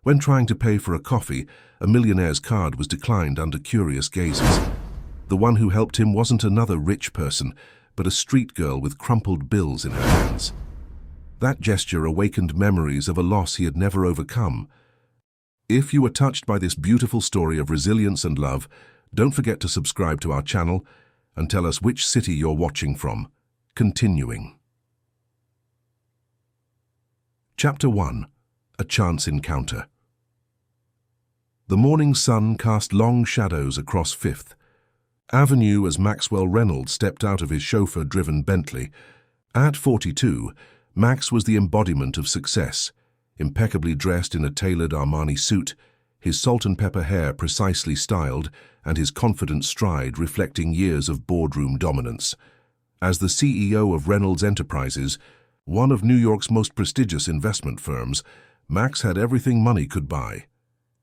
When trying to pay for a coffee, a millionaire's card was declined under curious gazes. The one who helped him wasn't another rich person, but a street girl with crumpled bills in her hands. That gesture awakened memories of a loss he had never overcome. If you were touched by this beautiful story of resilience and love, don't forget to subscribe to our channel and tell us which city you're watching from. Continuing. Chapter 1. A Chance Encounter. The morning sun cast long shadows across Fifth Avenue as Maxwell Reynolds stepped out of his chauffeur-driven Bentley. At 42, Max was the embodiment of success, impeccably dressed in a tailored Armani suit, his salt-and-pepper hair precisely styled, and his confident stride reflecting years of boardroom dominance. As the CEO of Reynolds Enterprises, one of New York's most prestigious investment firms, Max had everything money could buy.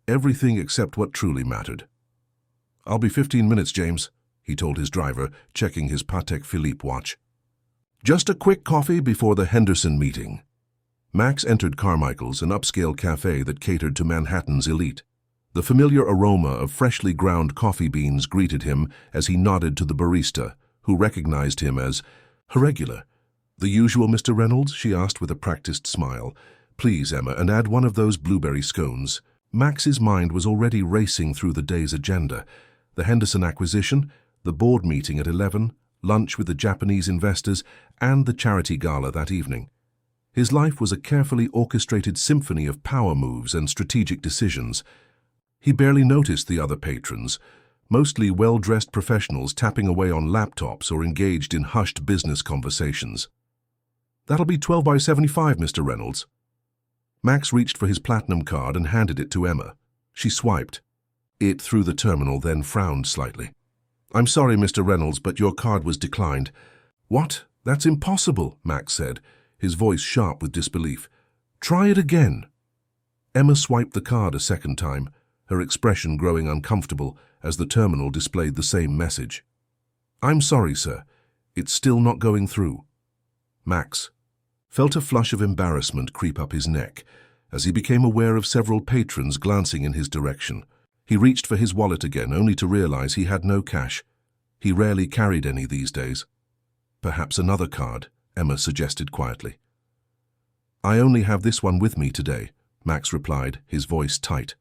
Everything except what truly mattered. "I'll be 15 minutes, James," he told his driver, checking his Patek Philippe watch. "Just a quick coffee before the Henderson meeting." Max entered Carmichael's, an upscale cafe that catered to Manhattan's elite. The familiar aroma of freshly ground coffee beans greeted him as he nodded to the barista, who recognized him as "Regular." "The usual, Mr. Reynolds?" she asked with a practiced smile. "Please, Emma, and add one of those blueberry scones." Max's mind was already racing through the day's agenda. The Henderson acquisition, the board meeting at 11, lunch with the Japanese investors, and the charity gala that evening. His life was a carefully orchestrated symphony of power moves and strategic decisions. He barely noticed the other patrons, mostly well-dressed professionals tapping away on laptops or engaged in hushed business conversations. "That'll be 12 by 75, Mr. Reynolds." Max reached for his platinum card and handed it to Emma. She swiped it through the terminal, then frowned slightly. "I'm sorry, Mr. Reynolds, but your card was declined." "What? That's impossible," Max said, his voice sharp with disbelief. "Try it again." Emma swiped the card a second time, her expression growing uncomfortable as the terminal displayed the same message. "I'm sorry, sir. It's still not going through." Max felt a flush of embarrassment creep up his neck as he became aware of several patrons glancing in his direction. He reached for his wallet again, only to realize he had no cash. He rarely carried any these days. "Perhaps another card," Emma suggested quietly. "I only have this one with me today," Max replied, his voice tight.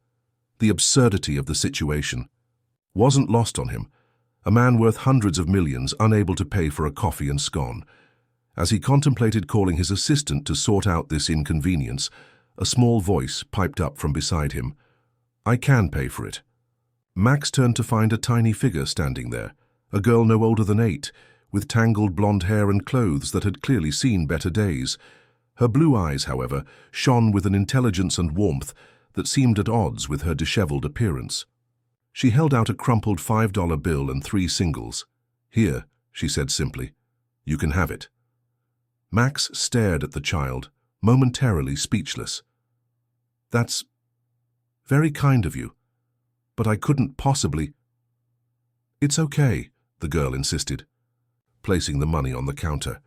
The absurdity of the situation wasn't lost on him. A man worth hundreds of millions unable to pay for a coffee and scone. As he contemplated calling his assistant to sort out this inconvenience, a small voice piped up from beside him. "I can pay for it." Max turned to find a tiny figure standing there, a girl no older than 8, with tangled blonde hair and clothes that had clearly seen better days. Her blue eyes, however, shone with an intelligence and warmth that seemed at odds with her disheveled appearance. She held out a crumpled $5 bill and 3 singles. "Here," she said simply. "You can have it." Max stared at the child, momentarily speechless. "That's very kind of you, but I couldn't possibly—" "It's okay," the girl insisted, placing the money on the counter.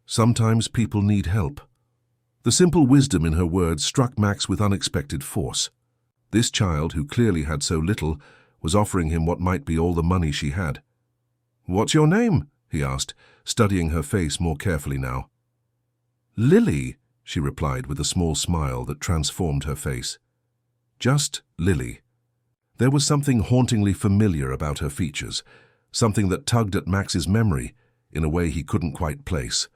"Sometimes people need help." The simple wisdom in her words struck Max with unexpected force. This child, who clearly had so little, was offering him what might be all the money she had. "What's your name?" he asked, studying her face more carefully now. "Lily," she replied with a small smile that transformed her face. Just Lily. There was something hauntingly familiar about her features, something that tugged at Max's memory in a way he couldn't quite place.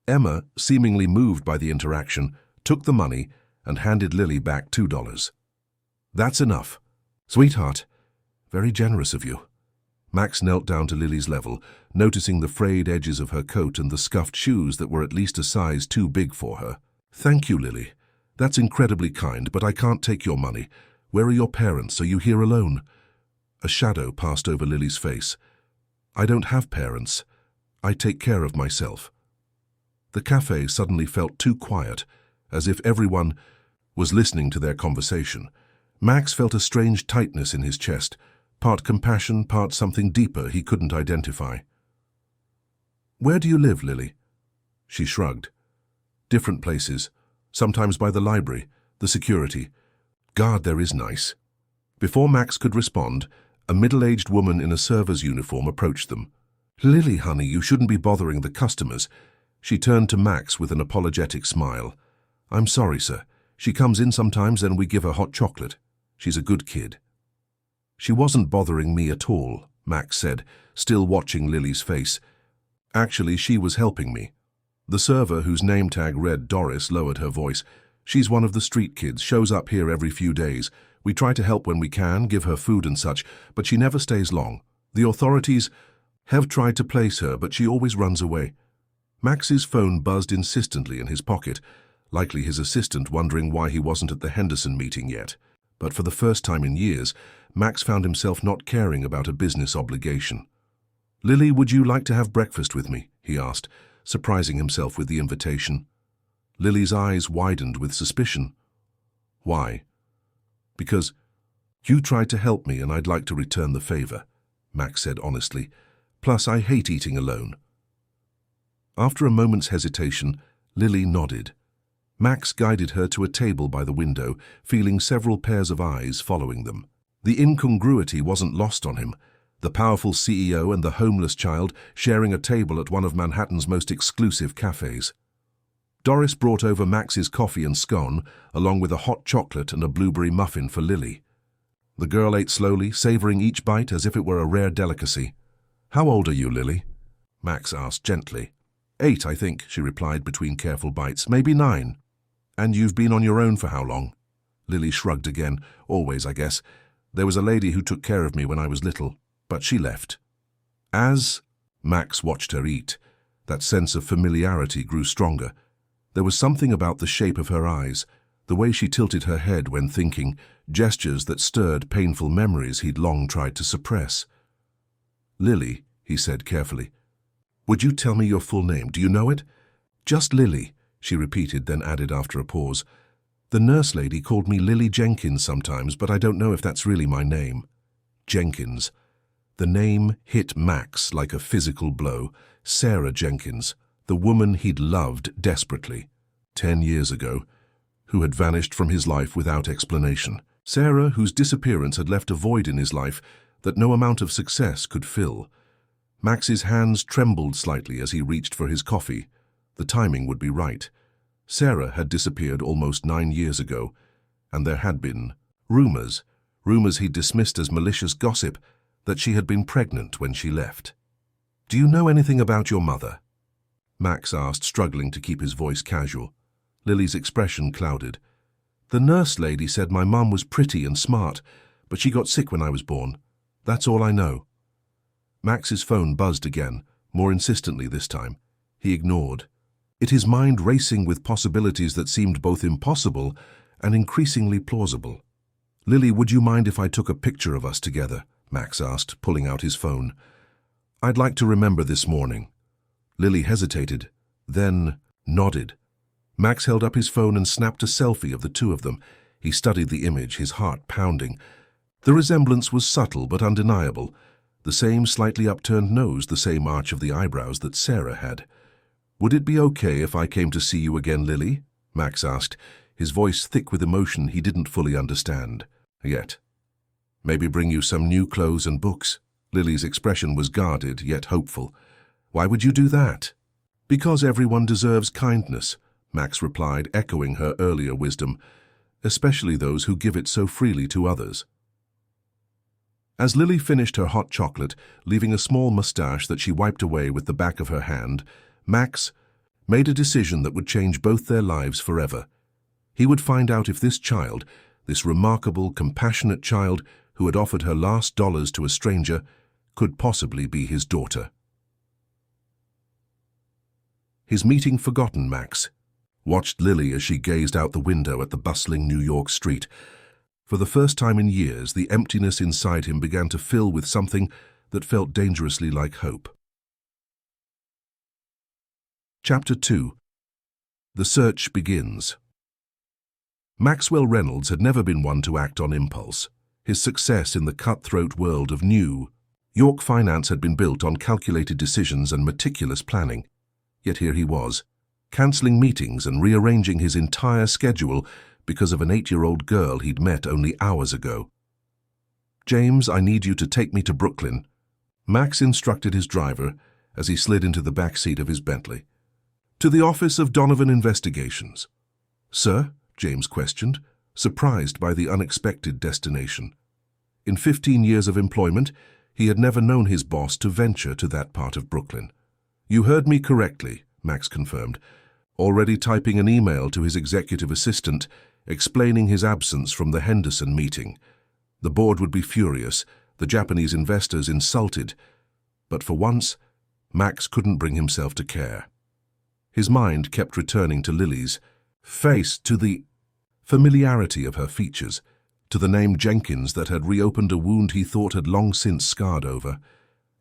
Emma, seemingly moved by the interaction, took the money and handed Lily back $2. "That's enough." "Sweetheart, very generous of you." Max knelt down to Lily's level, noticing the frayed edges of her coat and the scuffed shoes that were at least a size too big for her. "Thank you, Lily. That's incredibly kind, but I can't take your money. Where are your parents? Are you here alone?" A shadow passed over Lily's face. "I don't have parents. I take care of myself." The cafe suddenly felt too quiet, as if everyone was listening to their conversation. Max felt a strange tightness in his chest, part compassion, part something deeper he couldn't identify. "Where do you live, Lily?" She shrugged. "Different places, sometimes by the library, the security, God, there is nice. Before Max could respond, a middle-aged woman in a server's uniform approached them. Lily, honey, you shouldn't be bothering the customers. She turned to Max with an apologetic smile. I'm sorry, sir. She comes in sometimes and we give her hot chocolate. She's a good kid. She wasn't bothering me at all, Max said, still watching Lily's face. Actually, she was helping me. The server, whose name tag read Doris, lowered her voice. She's one of the street kids, shows up here every few days. We try to help when we can, give her food and such, but she never stays long. The authorities have tried to place her, but she always runs away. Max's phone buzzed insistently in his pocket, likely his assistant wondering why he wasn't at the Henderson meeting yet. But for the first time in years, Max found himself not caring about a business obligation. Lily, would you like to have breakfast with me? He asked, surprising himself with the invitation. Lily's eyes widened with suspicion. Why? Because you tried to help me and I'd like to return the favor, Max said honestly. Plus, I hate eating alone. After a moment's hesitation, Lily nodded. Max guided her to a table by the window, feeling several pairs of eyes following them. The incongruity wasn't lost on him. The powerful CEO and the homeless child sharing a table at one of Manhattan's most exclusive cafes. Doris brought over Max's coffee and scone, along with a hot chocolate and a blueberry muffin for Lily. The girl ate slowly, savoring each bite as if it were a rare delicacy. How old are you, Lily? Max asked gently. 8, I think, she replied between careful bites. Maybe 9. And you've been on your own for how long? Lily shrugged again. Always, I guess. There was a lady who took care of me when I was little, but she left. As Max watched her eat, that sense of familiarity grew stronger. There was something about the shape of her eyes, the way she tilted her head when thinking, gestures that stirred painful memories he'd long tried to suppress. Lily, he said carefully. Would you tell me your full name? Do you know it? Just Lily, she repeated, then added after a pause. The nurse lady called me Lily Jenkins sometimes, but I don't know if that's really my name. Jenkins. The name hit Max like a physical blow. Sarah Jenkins, the woman he'd loved desperately, 10 years ago, who had vanished from his life without explanation. Sarah, whose disappearance had left a void in his life that no amount of success could fill. Max's hands trembled slightly as he reached for his coffee. The timing would be right. Sarah had disappeared almost 9 years ago, and there had been rumors he'd dismissed as malicious gossip, that she had been pregnant when she left. Do you know anything about your mother? Max asked, struggling to keep his voice casual. Lily's expression clouded. The nurse lady said my mum was pretty and smart, but she got sick when I was born. That's all I know. Max's phone buzzed again, more insistently this time. He ignored it, his mind racing with possibilities that seemed both impossible and increasingly plausible. Lily, would you mind if I took a picture of us together? Max asked, pulling out his phone. I'd like to remember this morning. Lily hesitated, then nodded. Max held up his phone and snapped a selfie of the two of them. He studied the image, his heart pounding. The resemblance was subtle but undeniable. The same slightly upturned nose, the same arch of the eyebrows that Sarah had. Would it be okay if I came to see you again, Lily? Max asked, his voice thick with emotion he didn't fully understand yet. Maybe bring you some new clothes and books. Lily's expression was guarded, yet hopeful. Why would you do that? Because everyone deserves kindness, Max replied, echoing her earlier wisdom, especially those who give it so freely to others. As Lily finished her hot chocolate, leaving a small mustache that she wiped away with the back of her hand, Max made a decision that would change both their lives forever. He would find out if this child, this remarkable, compassionate child who had offered her last dollars to a stranger, could possibly be his daughter. His meeting forgotten, Max watched Lily as she gazed out the window at the bustling New York street. For the first time in years, the emptiness inside him began to fill with something that felt dangerously like hope. Chapter 2. The Search Begins. Maxwell Reynolds had never been one to act on impulse. His success in the cutthroat world of New York finance had been built on calculated decisions and meticulous planning. Yet here he was, cancelling meetings and rearranging his entire schedule because of an 8-year-old girl he'd met only hours ago. "James, I need you to take me to Brooklyn," Max instructed his driver as he slid into the back seat of his Bentley. "To the office of Donovan Investigations." "Sir?" James questioned, surprised by the unexpected destination. In 15 years of employment, he had never known his boss to venture to that part of Brooklyn. "You heard me correctly," Max confirmed, already typing an email to his executive assistant explaining his absence from the Henderson meeting. The board would be furious, the Japanese investors insulted, but for once, Max couldn't bring himself to care. His mind kept returning to Lily's face, to the familiarity of her features, to the name Jenkins that had reopened a wound he thought had long since scarred over.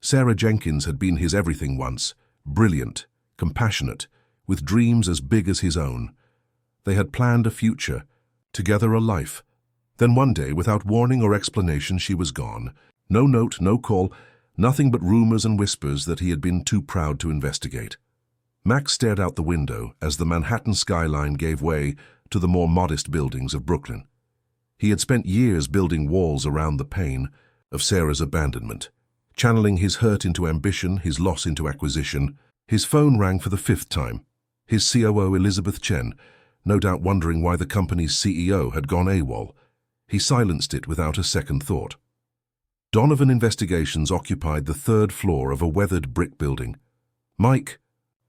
Sarah Jenkins had been his everything once, brilliant, compassionate, with dreams as big as his own. They had planned a future, together a life. Then one day, without warning or explanation, she was gone. No note, no call, nothing but rumors and whispers that he had been too proud to investigate. Max stared out the window as the Manhattan skyline gave way to the more modest buildings of Brooklyn. He had spent years building walls around the pain of Sarah's abandonment, channeling his hurt into ambition, his loss into acquisition. His phone rang for the 5th time. His COO, Elizabeth Chen, no doubt wondering why the company's CEO had gone AWOL. He silenced it without a second thought. Donovan Investigations occupied the 3rd floor of a weathered brick building. Mike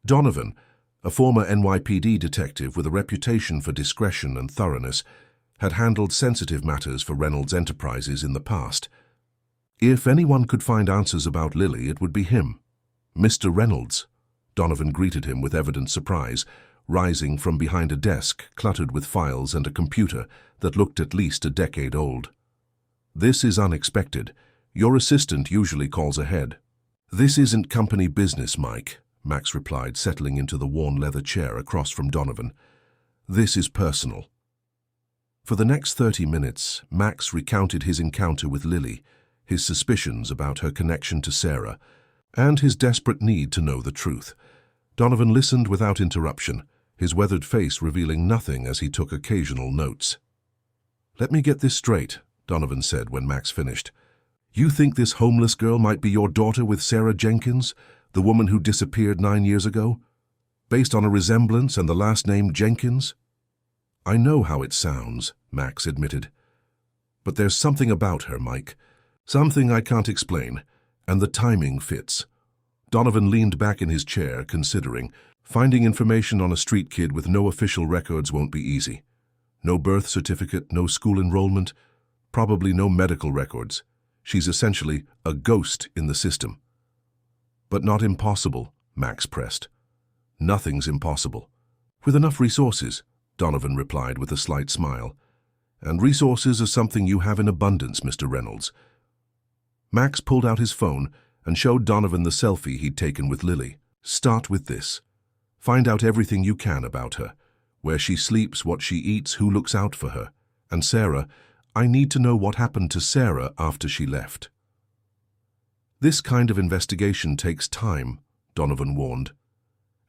Donovan, a former NYPD detective with a reputation for discretion and thoroughness, had handled sensitive matters for Reynolds Enterprises in the past. If anyone could find answers about Lily, it would be him. "Mr. Reynolds," Donovan greeted him with evident surprise, rising from behind a desk cluttered with files and a computer that looked at least a decade old. "This is unexpected. Your assistant usually calls ahead." "This isn't company business, Mike," Max replied, settling into the worn leather chair across from Donovan. "This is personal." For the next 30 minutes, Max recounted his encounter with Lily, his suspicions about her connection to Sarah, and his desperate need to know the truth. Donovan listened without interruption, his weathered face revealing nothing as he took occasional notes. "Let me get this straight," Donovan said when Max finished. "You think this homeless girl might be your daughter with Sarah Jenkins, the woman who disappeared 9 years ago? Based on a resemblance and the last name Jenkins?" "I know how it sounds," Max admitted. "But there's something about her, Mike. Something I can't explain, and the timing fits." Donovan leaned back in his chair, considering. Finding information on a street kid with no official records won't be easy. No birth certificate, no school enrollment, probably no medical records. She's essentially a ghost in the system. "But not impossible," Max pressed. "Nothing's impossible. With enough resources," Donovan replied with a slight smile. "And resources are something you have in abundance, Mr. Reynolds." Max pulled out his phone and showed Donovan the selfie he'd taken with Lily. "Start with this. Find out everything you can about her. Where she sleeps, what she eats, who looks out for her. And Sarah, I need to know what happened to Sarah after she left." "This kind of investigation takes time," Donovan warned.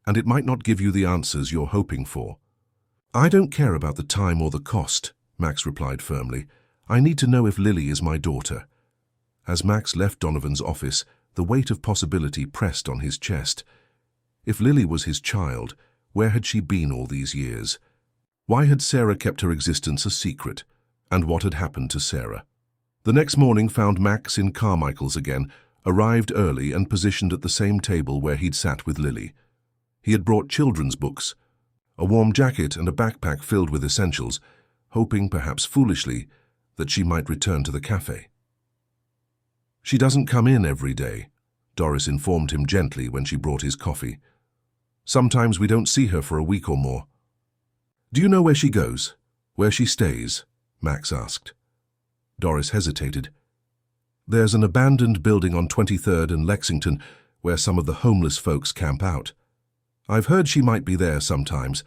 "And it might not give you the answers you're hoping for." "I don't care about the time or the cost," Max replied firmly. "I need to know if Lily is my daughter." As Max left Donovan's office, the weight of possibility pressed on his chest. If Lily was his child, where had she been all these years? Why had Sarah kept her existence a secret? And what had happened to Sarah? The next morning found Max in Carmichael's again, arrived early and positioned at the same table where he'd sat with Lily. He had brought children's books, a warm jacket and a backpack filled with essentials, hoping, perhaps foolishly, that she might return to the cafe. "She doesn't come in every day," Doris informed him gently when she brought his coffee. "Sometimes we don't see her for a week or more." "Do you know where she goes? Where she stays?" Max asked. Doris hesitated. "There's an abandoned building on 23rd and Lexington where some of the homeless folks camp out. I've heard she might be there sometimes,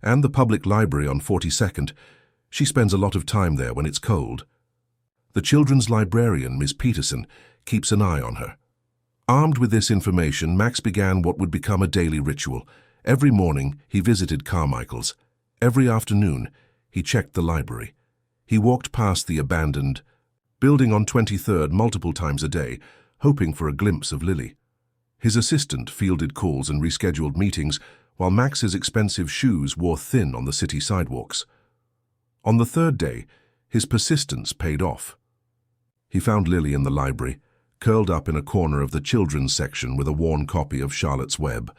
and the public library on 42nd. She spends a lot of time there when it's cold. The children's librarian, Miss Peterson, keeps an eye on her." Armed with this information, Max began what would become a daily ritual. Every morning, he visited Carmichael's. Every afternoon, He checked the library. He walked past the abandoned building on 23rd multiple times a day, hoping for a glimpse of Lily. His assistant fielded calls and rescheduled meetings, while Max's expensive shoes wore thin on the city sidewalks. On the third day, his persistence paid off. He found Lily in the library, curled up in a corner of the children's section with a worn copy of Charlotte's Web.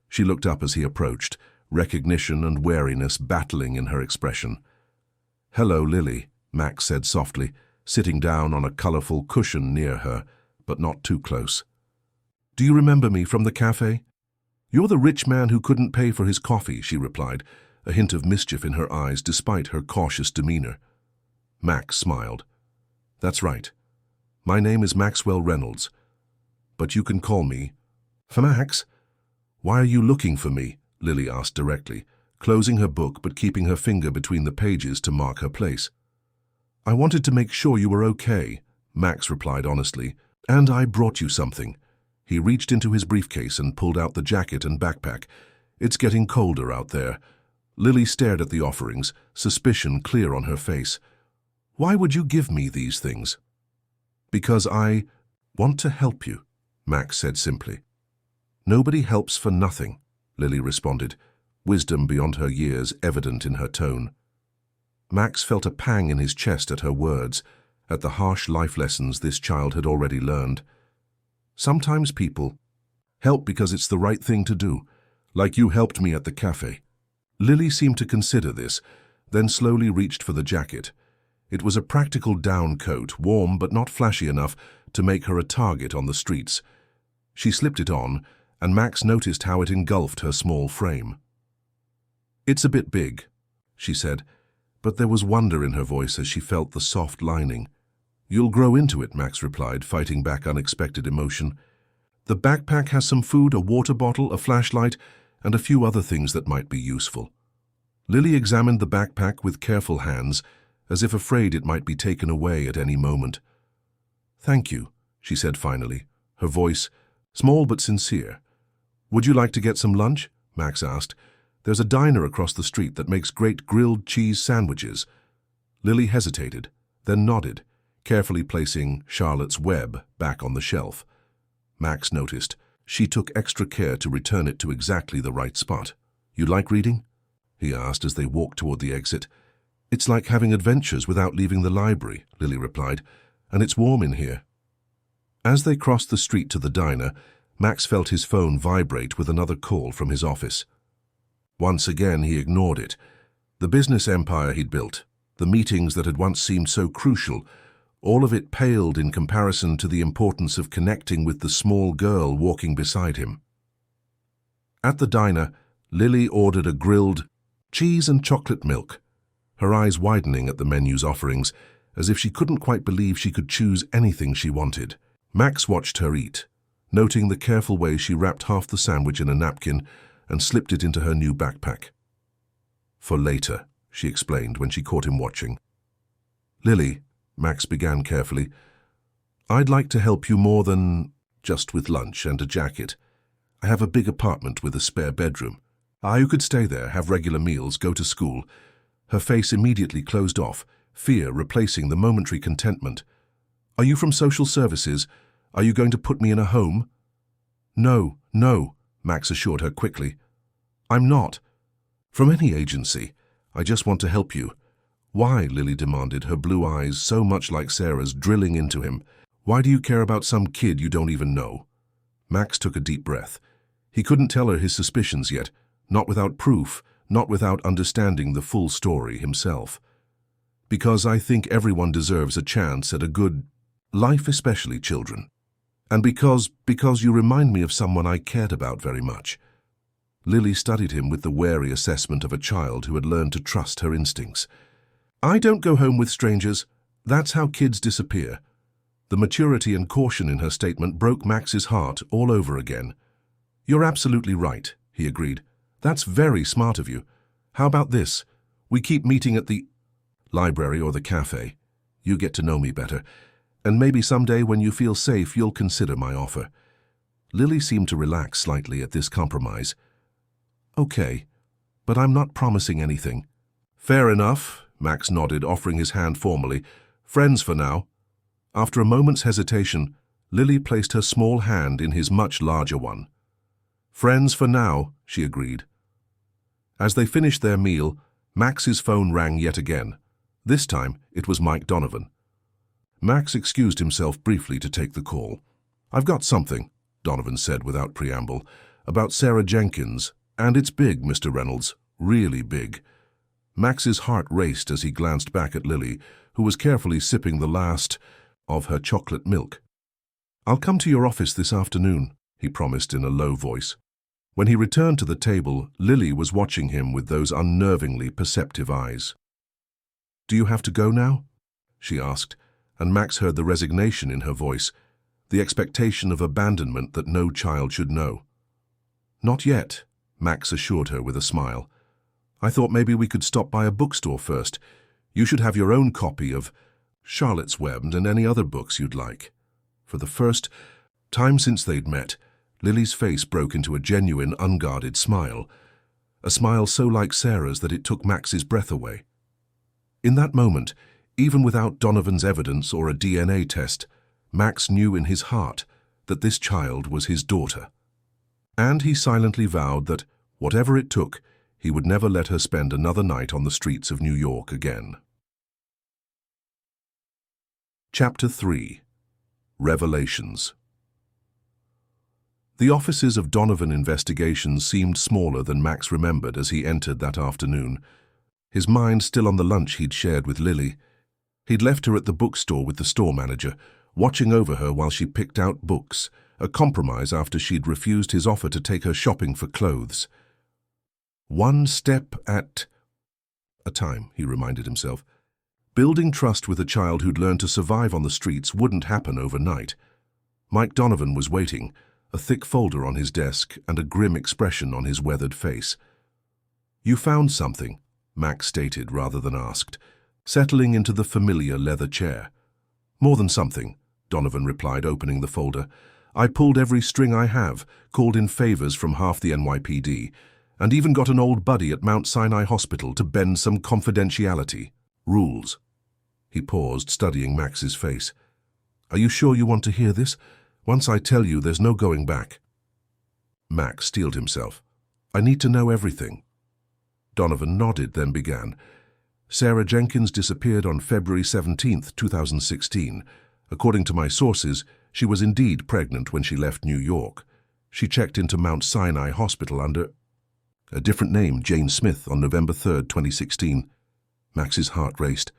She looked up as he approached, recognition and wariness battling in her expression. "Hello, Lily," Max said softly, sitting down on a colorful cushion near her, but not too close. "Do you remember me from the cafe?" "You're the rich man who couldn't pay for his coffee," she replied, a hint of mischief in her eyes despite her cautious demeanor. Max smiled. "That's right. My name is Maxwell Reynolds, but you can call me Max." "Why are you looking for me?" Lily asked directly, closing her book but keeping her finger between the pages to mark her place. "I wanted to make sure you were okay," Max replied honestly, "and I brought you something." He reached into his briefcase and pulled out the jacket and backpack. "It's getting colder out there." Lily stared at the offerings, suspicion clear on her face. "Why would you give me these things?" "Because I want to help you," Max said simply. "Nobody helps for nothing," Lily responded, wisdom beyond her years evident in her tone. Max felt a pang in his chest at her words, at the harsh life lessons this child had already learned. Sometimes people help because it's the right thing to do, like you helped me at the cafe. Lily seemed to consider this, then slowly reached for the jacket. It was a practical down coat, warm but not flashy enough to make her a target on the streets. She slipped it on, and Max noticed how it engulfed her small frame. "It's a bit big," she said, but there was wonder in her voice as she felt the soft lining. "You'll grow into it," Max replied, fighting back unexpected emotion. "The backpack has some food, a water bottle, a flashlight, and a few other things that might be useful." Lily examined the backpack with careful hands, as if afraid it might be taken away at any moment. "Thank you," she said finally, her voice small but sincere. "Would you like to get some lunch?" Max asked. "There's a diner across the street that makes great grilled cheese sandwiches." Lily hesitated, then nodded, carefully placing Charlotte's Web back on the shelf. Max noticed. She took extra care to return it to exactly the right spot. "You like reading?" he asked as they walked toward the exit. "It's like having adventures without leaving the library," Lily replied, "and it's warm in here." As they crossed the street to the diner, Max felt his phone vibrate with another call from his office. Once again, he ignored it. The business empire he'd built, the meetings that had once seemed so crucial, all of it paled in comparison to the importance of connecting with the small girl walking beside him. At the diner, Lily ordered a grilled cheese and chocolate milk, her eyes widening at the menu's offerings, as if she couldn't quite believe she could choose anything she wanted. Max watched her eat, noting the careful way she wrapped half the sandwich in a napkin and slipped it into her new backpack. "For later," she explained when she caught him watching. "Lily," Max began carefully, "I'd like to help you more than just with lunch and a jacket. I have a big apartment with a spare bedroom. You could stay there, have regular meals, go to school." Her face immediately closed off, fear replacing the momentary contentment. "Are you from social services? Are you going to put me in a home?" No, Max assured her quickly. "I'm not. From any agency. I just want to help you." "Why?" Lily demanded, her blue eyes, so much like Sarah's, drilling into him. "Why do you care about some kid you don't even know?" Max took a deep breath. He couldn't tell her his suspicions yet, not without proof, not without understanding the full story himself. "Because I think everyone deserves a chance at a good life, especially children. And because you remind me of someone I cared about very much." Lily studied him with the wary assessment of a child who had learned to trust her instincts. "I don't go home with strangers. That's how kids disappear." The maturity and caution in her statement broke Max's heart all over again. "You're absolutely right," he agreed. "That's very smart of you. How about this? We keep meeting at the library or the cafe. You get to know me better. And maybe someday when you feel safe, you'll consider my offer." Lily seemed to relax slightly at this compromise. "Okay, but I'm not promising anything." Fair enough, Max nodded, offering his hand formally. Friends for now. After a moment's hesitation, Lily placed her small hand in his much larger one. Friends for now, she agreed. As they finished their meal, Max's phone rang yet again. This time, it was Mike Donovan. Max excused himself briefly to take the call. I've got something, Donovan said without preamble, about Sarah Jenkins, and it's big, Mr. Reynolds, really big. Max's heart raced as he glanced back at Lily, who was carefully sipping the last of her chocolate milk. I'll come to your office this afternoon, he promised in a low voice. When he returned to the table, Lily was watching him with those unnervingly perceptive eyes. Do you have to go now? She asked, and Max heard the resignation in her voice, the expectation of abandonment that no child should know. Not yet, Max assured her with a smile. I thought maybe we could stop by a bookstore first. You should have your own copy of Charlotte's Web and any other books you'd like. For the first time since they'd met, Lily's face broke into a genuine, unguarded smile, a smile so like Sarah's that it took Max's breath away. In that moment, even without Donovan's evidence or a DNA test, Max knew in his heart that this child was his daughter. And he silently vowed that, whatever it took, he would never let her spend another night on the streets of New York again. Chapter 3. Revelations. The offices of Donovan Investigations seemed smaller than Max remembered as he entered that afternoon, his mind still on the lunch he'd shared with Lily. He'd left her at the bookstore with the store manager, watching over her while she picked out books, a compromise after she'd refused his offer to take her shopping for clothes. One step at a time, he reminded himself. Building trust with a child who'd learned to survive on the streets wouldn't happen overnight. Mike Donovan was waiting, a thick folder on his desk and a grim expression on his weathered face. You found something, Max stated rather than asked, settling into the familiar leather chair. More than something, Donovan replied, opening the folder. I pulled every string I have, called in favors from half the NYPD, and even got an old buddy at Mount Sinai Hospital to bend some confidentiality. Rules. He paused, studying Max's face. Are you sure you want to hear this? Once I tell you, there's no going back. Max steeled himself. I need to know everything. Donovan nodded, then began. Sarah Jenkins disappeared on February 17th, 2016. According to my sources, she was indeed pregnant when she left New York. She checked into Mount Sinai Hospital under a different name, Jane Smith, on November 3rd, 2016. Max's heart raced.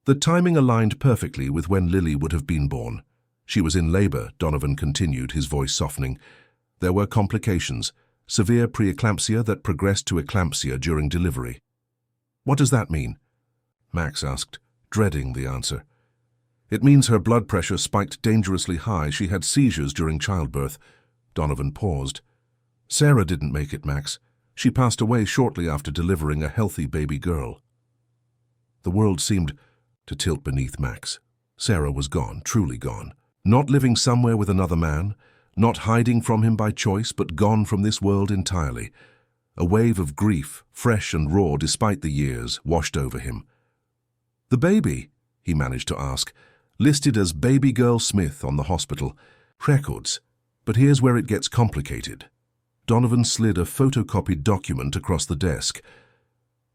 The timing aligned perfectly with when Lily would have been born. She was in labor, Donovan continued, his voice softening. There were complications, severe preeclampsia that progressed to eclampsia during delivery. What does that mean? Max asked, dreading the answer. It means her blood pressure spiked dangerously high. She had seizures during childbirth. Donovan paused. Sarah didn't make it, Max. She passed away shortly after delivering a healthy baby girl. The world seemed to tilt beneath Max. Sarah was gone, truly gone. Not living somewhere with another man, not hiding from him by choice, but gone from this world entirely. A wave of grief, fresh and raw despite the years, washed over him. The baby, he managed to ask, listed as Baby Girl Smith on the hospital records. But here's where it gets complicated. Donovan slid a photocopied document across the desk.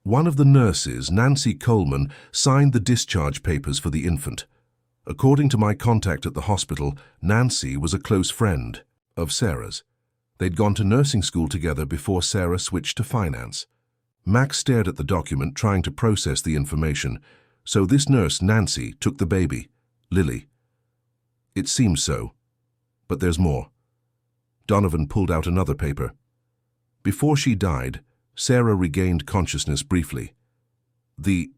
One of the nurses, Nancy Coleman, signed the discharge papers for the infant. According to my contact at the hospital, Nancy was a close friend of Sarah's. They'd gone to nursing school together before Sarah switched to finance. Max stared at the document, trying to process the information. So this nurse, Nancy, took the baby, Lily. It seems so. But there's more. Donovan pulled out another paper. Before she died, Sarah regained consciousness briefly. The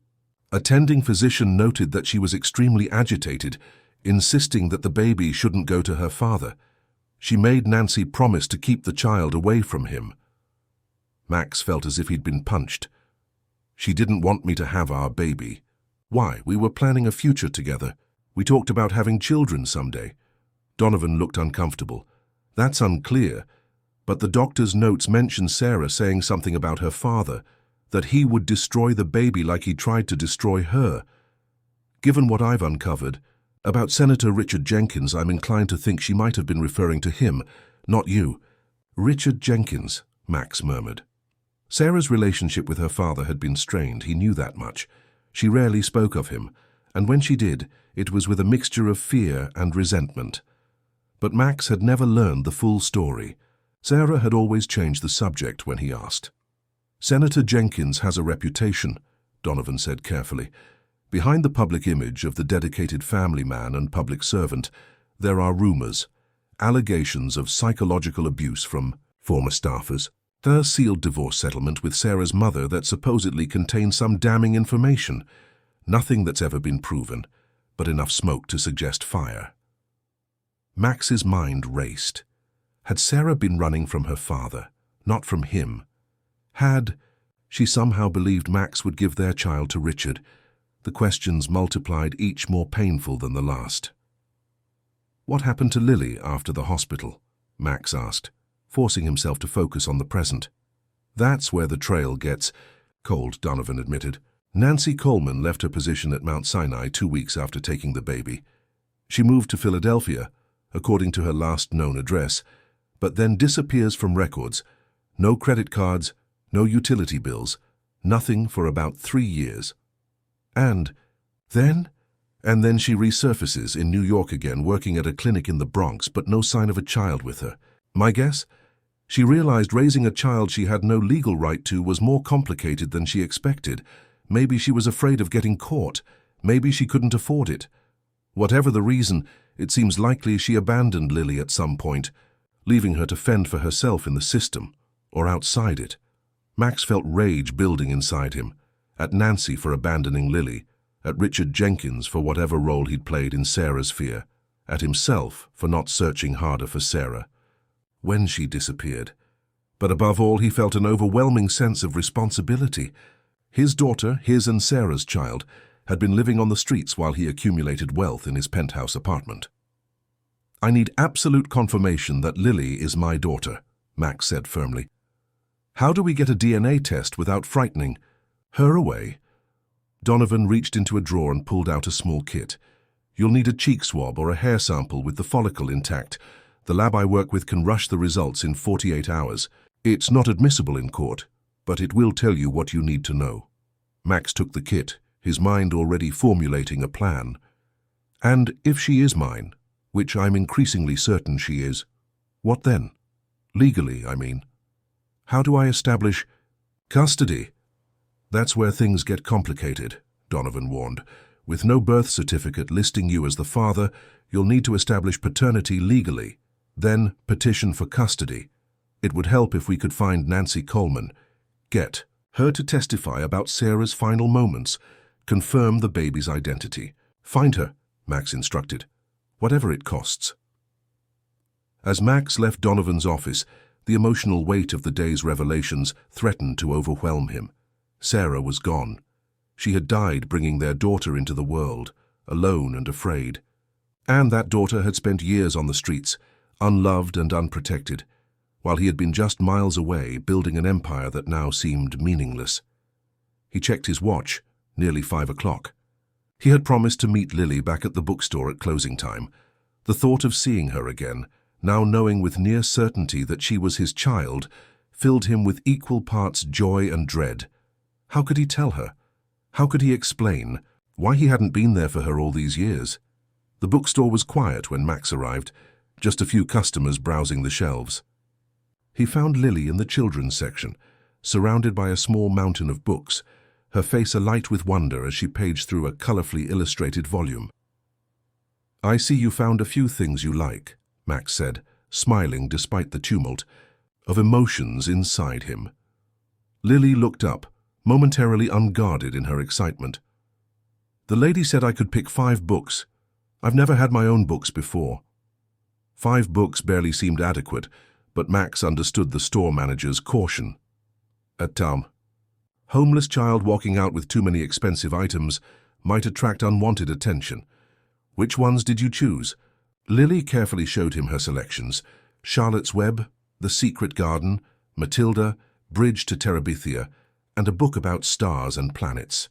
attending physician noted that she was extremely agitated, insisting that the baby shouldn't go to her father. She made Nancy promise to keep the child away from him. Max felt as if he'd been punched. She didn't want me to have our baby. Why? We were planning a future together. We talked about having children someday. Donovan looked uncomfortable. That's unclear, but the doctor's notes mention Sarah saying something about her father. that he would destroy the baby like he tried to destroy her. Given what I've uncovered about Senator Richard Jenkins, I'm inclined to think she might have been referring to him, not you. Richard Jenkins, Max murmured. Sarah's relationship with her father had been strained, he knew that much. She rarely spoke of him, and when she did, it was with a mixture of fear and resentment. But Max had never learned the full story. Sarah had always changed the subject when he asked. Senator Jenkins has a reputation, Donovan said carefully. Behind the public image of the dedicated family man and public servant, there are rumors, allegations of psychological abuse from former staffers. The sealed divorce settlement with Sarah's mother that supposedly contains some damning information. Nothing that's ever been proven, but enough smoke to suggest fire. Max's mind raced. Had Sarah been running from her father, not from him? She somehow believed Max would give their child to Richard. The questions multiplied, each more painful than the last. What happened to Lily after the hospital? Max asked, forcing himself to focus on the present. That's where the trail gets cold, Donovan admitted. Nancy Coleman left her position at Mount Sinai 2 weeks after taking the baby. She moved to Philadelphia, according to her last known address, but then disappears from records. No credit cards, no utility bills, nothing for about 3 years. And then she resurfaces in New York again, working at a clinic in the Bronx, but no sign of a child with her. My guess? She realized raising a child she had no legal right to was more complicated than she expected. Maybe she was afraid of getting caught. Maybe she couldn't afford it. Whatever the reason, it seems likely she abandoned Lily at some point, leaving her to fend for herself in the system, or outside it. Max felt rage building inside him, at Nancy for abandoning Lily, at Richard Jenkins for whatever role he'd played in Sarah's fear, at himself for not searching harder for Sarah when she disappeared. But above all, he felt an overwhelming sense of responsibility. His daughter, his and Sarah's child, had been living on the streets while he accumulated wealth in his penthouse apartment. I need absolute confirmation that Lily is my daughter, Max said firmly. How do we get a DNA test without frightening her away? Donovan reached into a drawer and pulled out a small kit. You'll need a cheek swab or a hair sample with the follicle intact. The lab I work with can rush the results in 48 hours. It's not admissible in court, but it will tell you what you need to know. Max took the kit, his mind already formulating a plan. And if she is mine, which I'm increasingly certain she is, what then? Legally, I mean. How do I establish custody? That's where things get complicated, Donovan warned. With no birth certificate listing you as the father, you'll need to establish paternity legally, then petition for custody. It would help if we could find Nancy Coleman, get her to testify about Sarah's final moments, confirm the baby's identity. Find her, Max instructed, whatever it costs. As Max left Donovan's office, the emotional weight of the day's revelations threatened to overwhelm him. Sarah was gone. She had died bringing their daughter into the world, alone and afraid. And that daughter had spent years on the streets, unloved and unprotected, while he had been just miles away building an empire that now seemed meaningless. He checked his watch, nearly 5 o'clock. He had promised to meet Lily back at the bookstore at closing time. The thought of seeing her again, now knowing with near certainty that she was his child, filled him with equal parts joy and dread. How could he tell her? How could he explain why he hadn't been there for her all these years? The bookstore was quiet when Max arrived, just a few customers browsing the shelves. He found Lily in the children's section, surrounded by a small mountain of books, her face alight with wonder as she paged through a colorfully illustrated volume. I see you found a few things you like, Max said, smiling despite the tumult of emotions inside him. Lily looked up, momentarily unguarded in her excitement. The lady said I could pick 5 books. I've never had my own books before. 5 books barely seemed adequate, but Max understood the store manager's caution. Homeless child walking out with too many expensive items might attract unwanted attention. Which ones did you choose? Lily carefully showed him her selections. Charlotte's Web, The Secret Garden, Matilda, Bridge to Terabithia, and a book about stars and planets.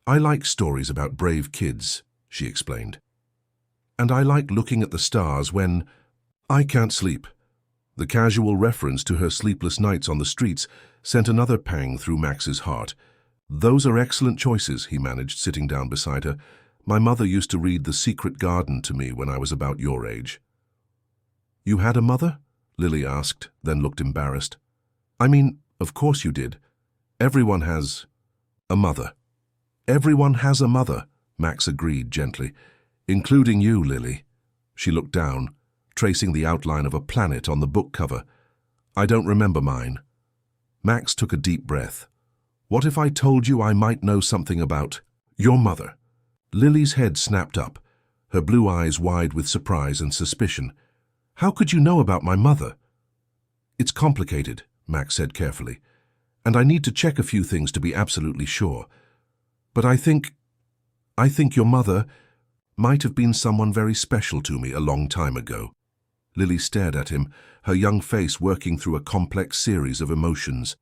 I like stories about brave kids, she explained. And I like looking at the stars when I can't sleep. The casual reference to her sleepless nights on the streets sent another pang through Max's heart. Those are excellent choices, he managed, sitting down beside her. My mother used to read The Secret Garden to me when I was about your age. You had a mother? Lily asked, then looked embarrassed. I mean, of course you did. Everyone has a mother. Everyone has a mother, Max agreed gently. Including you, Lily. She looked down, tracing the outline of a planet on the book cover. I don't remember mine. Max took a deep breath. What if I told you I might know something about your mother? Lily's head snapped up, her blue eyes wide with surprise and suspicion. How could you know about my mother? It's complicated, Max said carefully, and I need to check a few things to be absolutely sure. But I think your mother might have been someone very special to me a long time ago. Lily stared at him, her young face working through a complex series of emotions.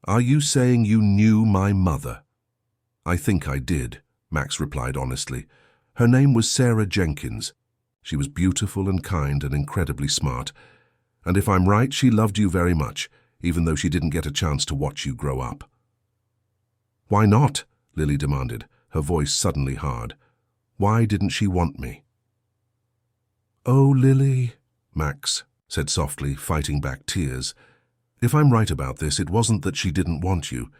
Are you saying you knew my mother? I think I did, Max replied honestly. Her name was Sarah Jenkins. She was beautiful and kind and incredibly smart. And if I'm right, she loved you very much, even though she didn't get a chance to watch you grow up. Why not? Lily demanded, her voice suddenly hard. Why didn't she want me? Oh, Lily, Max said softly, fighting back tears. If I'm right about this, it wasn't that she didn't want you.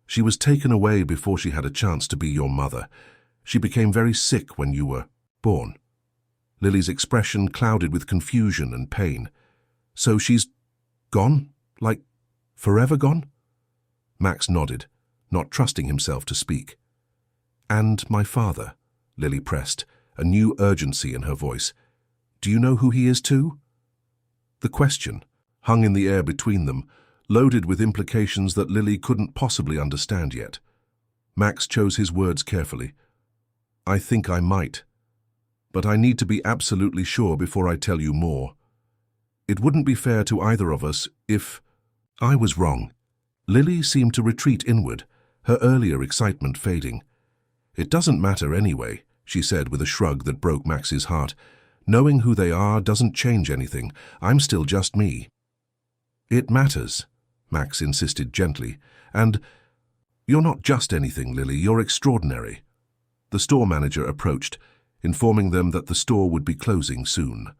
She was taken away before she had a chance to be your mother. She became very sick when you were born. Lily's expression clouded with confusion and pain. So she's gone? Like, forever gone? Max nodded, not trusting himself to speak. And my father, Lily pressed, a new urgency in her voice. Do you know who he is too? The question, hung in the air between them, loaded with implications that Lily couldn't possibly understand yet. Max chose his words carefully. I think I might, but I need to be absolutely sure before I tell you more. It wouldn't be fair to either of us if I was wrong. Lily seemed to retreat inward, her earlier excitement fading. It doesn't matter anyway, she said with a shrug that broke Max's heart. Knowing who they are doesn't change anything. I'm still just me. It matters, Max insisted gently. And you're not just anything, Lily, you're extraordinary. The store manager approached, informing them that the store would be closing soon.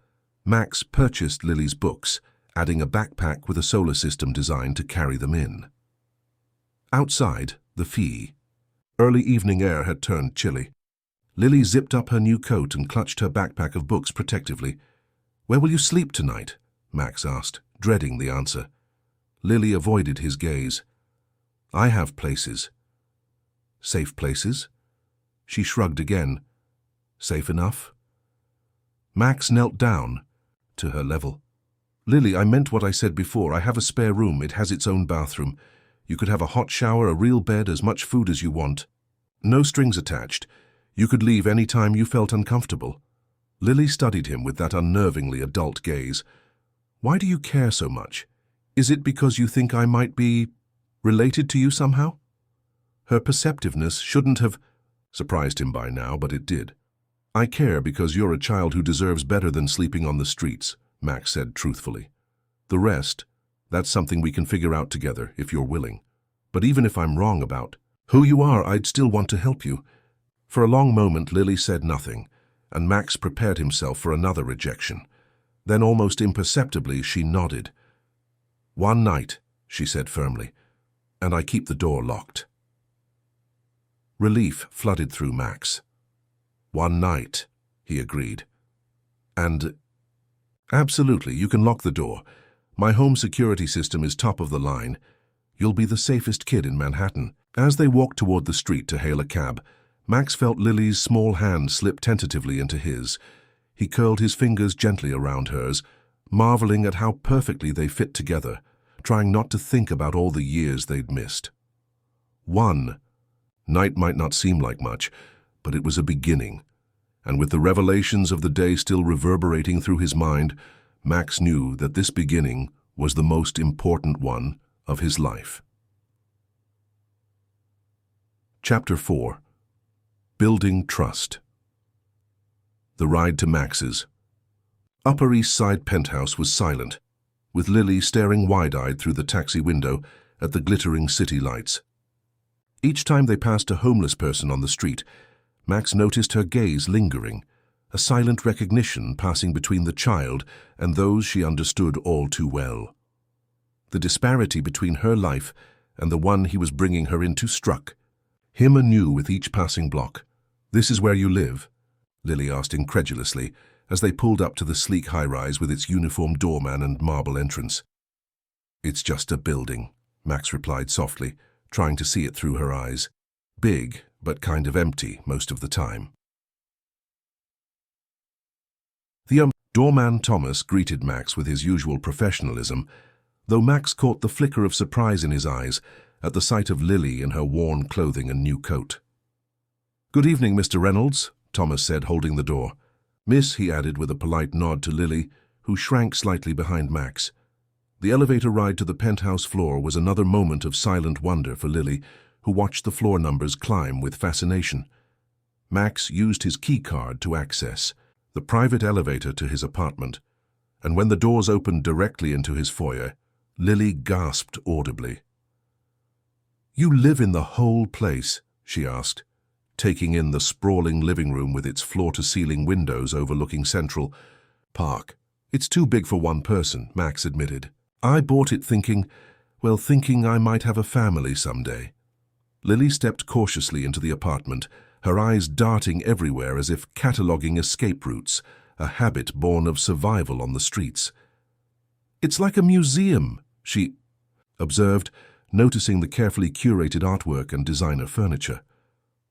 Max purchased Lily's books, adding a backpack with a solar system designed to carry them in. Outside, the fee. Early evening air had turned chilly. Lily zipped up her new coat and clutched her backpack of books protectively. Where will you sleep tonight? Max asked, dreading the answer. Lily avoided his gaze. I have places. Safe places? She shrugged again. Safe enough? Max knelt down, to her level. Lily, I meant what I said before. I have a spare room. It has its own bathroom. You could have a hot shower, a real bed, as much food as you want. No strings attached. You could leave any time you felt uncomfortable. Lily studied him with that unnervingly adult gaze. Why do you care so much? Is it because you think I might be related to you somehow? Her perceptiveness shouldn't have surprised him by now, but it did. I care because you're a child who deserves better than sleeping on the streets, Max said truthfully. The rest, that's something we can figure out together if you're willing. But even if I'm wrong about who you are, I'd still want to help you. For a long moment, Lily said nothing, and Max prepared himself for another rejection. Then almost imperceptibly, she nodded. One night, she said firmly, and I keep the door locked. Relief flooded through Max. One night, he agreed. And absolutely, you can lock the door. My home security system is top of the line. You'll be the safest kid in Manhattan. As they walked toward the street to hail a cab, Max felt Lily's small hand slip tentatively into his. He curled his fingers gently around hers, marveling at how perfectly they fit together, trying not to think about all the years they'd missed. One night might not seem like much, but it was a beginning, and with the revelations of the day still reverberating through his mind, Max knew that this beginning was the most important one of his life. Chapter 4. Building Trust. The ride to Max's. Upper East Side penthouse was silent, with Lily staring wide-eyed through the taxi window at the glittering city lights. Each time they passed a homeless person on the street, Max noticed her gaze lingering, a silent recognition passing between the child and those she understood all too well. The disparity between her life and the one he was bringing her into struck him anew with each passing block. "This is where you live?" Lily asked incredulously as they pulled up to the sleek high-rise with its uniformed doorman and marble entrance. "It's just a building," Max replied softly, trying to see it through her eyes. Big, but kind of empty most of the time. The doorman Thomas greeted Max with his usual professionalism, though Max caught the flicker of surprise in his eyes at the sight of Lily in her worn clothing and new coat. "Good evening, Mr. Reynolds," Thomas said, holding the door. "Miss," he added with a polite nod to Lily, who shrank slightly behind Max. The elevator ride to the penthouse floor was another moment of silent wonder for Lily, who watched the floor numbers climb with fascination. Max used his key card to access the private elevator to his apartment, and when the doors opened directly into his foyer, Lily gasped audibly. "You live in the whole place?" she asked, taking in the sprawling living room with its floor-to-ceiling windows overlooking Central Park. "It's too big for one person," Max admitted. "I bought it thinking I might have a family someday." Lily stepped cautiously into the apartment, her eyes darting everywhere as if cataloguing escape routes, a habit born of survival on the streets. "It's like a museum," she observed, noticing the carefully curated artwork and designer furniture.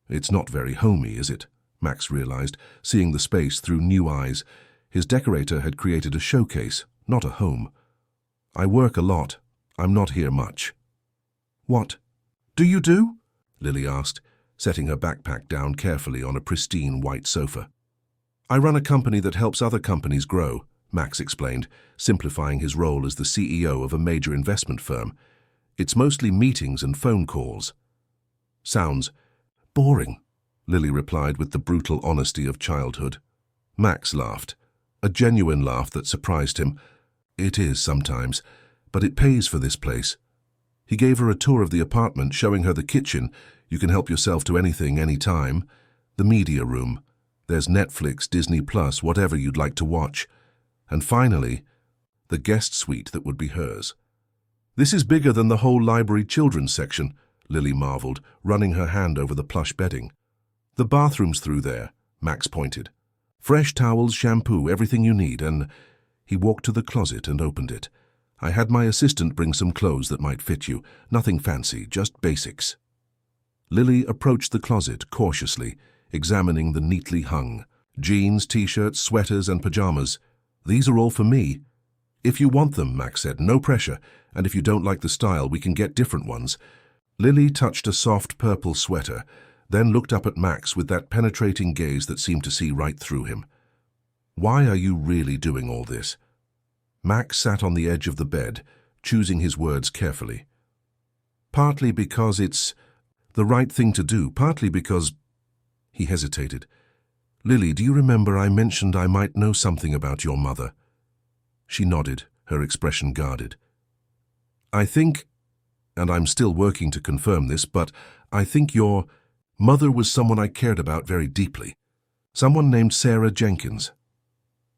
"It's not very homey, is it?" Max realized, seeing the space through new eyes. His decorator had created a showcase, not a home. "I work a lot. I'm not here much." "What do you do?" Lily asked, setting her backpack down carefully on a pristine white sofa. "I run a company that helps other companies grow," Max explained, simplifying his role as the CEO of a major investment firm. "It's mostly meetings and phone calls." "Sounds boring," Lily replied with the brutal honesty of childhood. Max laughed, a genuine laugh that surprised him. "It is sometimes, but it pays for this place." He gave her a tour of the apartment, showing her the kitchen. You can help yourself to anything, anytime. The media room. There's Netflix, Disney Plus, whatever you'd like to watch. And finally, the guest suite that would be hers. "This is bigger than the whole library children's section," Lily marveled, running her hand over the plush bedding. "The bathroom's through there," Max pointed. "Fresh towels, shampoo, everything you need," and he walked to the closet and opened it. "I had my assistant bring some clothes that might fit you. Nothing fancy, just basics." Lily approached the closet cautiously, examining the neatly hung jeans, t-shirts, sweaters, and pajamas. "These are all for me." "If you want them," Max said, "no pressure, and if you don't like the style, we can get different ones." Lily touched a soft purple sweater, then looked up at Max with that penetrating gaze that seemed to see right through him. "Why are you really doing all this?" Max sat on the edge of the bed, choosing his words carefully. "Partly because it's the right thing to do, partly because—" He hesitated. "Lily, do you remember I mentioned I might know something about your mother?" She nodded, her expression guarded. "I think, and I'm still working to confirm this, but I think your mother was someone I cared about very deeply. Someone named Sarah Jenkins."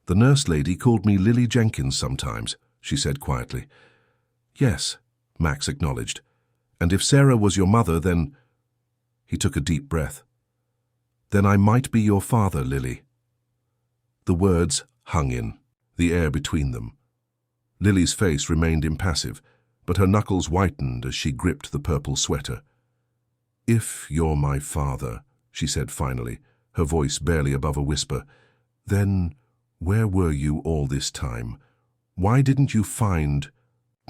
"The nurse lady called me Lily Jenkins sometimes," she said quietly. "Yes," Max acknowledged. "And if Sarah was your mother, then—" He took a deep breath. "Then I might be your father, Lily." The words hung in the air between them. Lily's face remained impassive, but her knuckles whitened as she gripped the purple sweater. "If you're my father," she said finally, her voice barely above a whisper, "then where were you all this time? Why didn't you find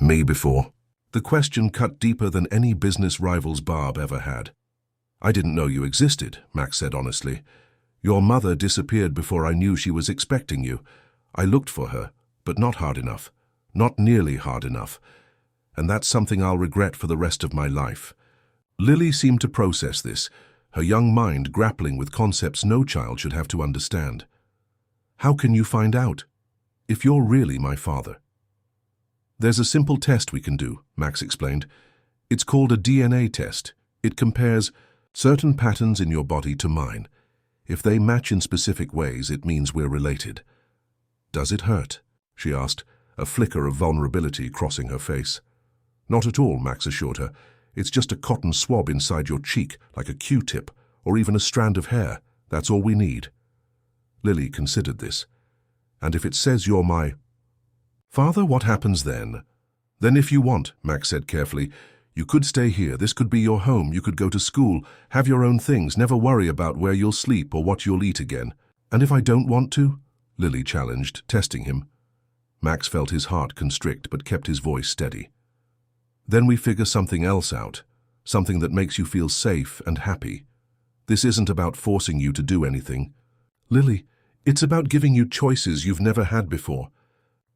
me before?" The question cut deeper than any business rival's barb ever had. "I didn't know you existed," Max said honestly. "Your mother disappeared before I knew she was expecting you. I looked for her, but not hard enough. Not nearly hard enough. And that's something I'll regret for the rest of my life." Lily seemed to process this, her young mind grappling with concepts no child should have to understand. How can you find out? If you're really my father. There's a simple test we can do, Max explained. It's called a DNA test. It compares certain patterns in your body to mine. If they match in specific ways, it means we're related. Does it hurt? She asked, a flicker of vulnerability crossing her face. Not at all, Max assured her. It's just a cotton swab inside your cheek, like a Q-tip, or even a strand of hair. That's all we need. Lily considered this. And if it says you're my father, what happens then? Then if you want, Max said carefully, you could stay here. This could be your home. You could go to school, have your own things, never worry about where you'll sleep or what you'll eat again. And if I don't want to? Lily challenged, testing him. Max felt his heart constrict but kept his voice steady. Then we figure something else out, something that makes you feel safe and happy. This isn't about forcing you to do anything. Lily, it's about giving you choices you've never had before.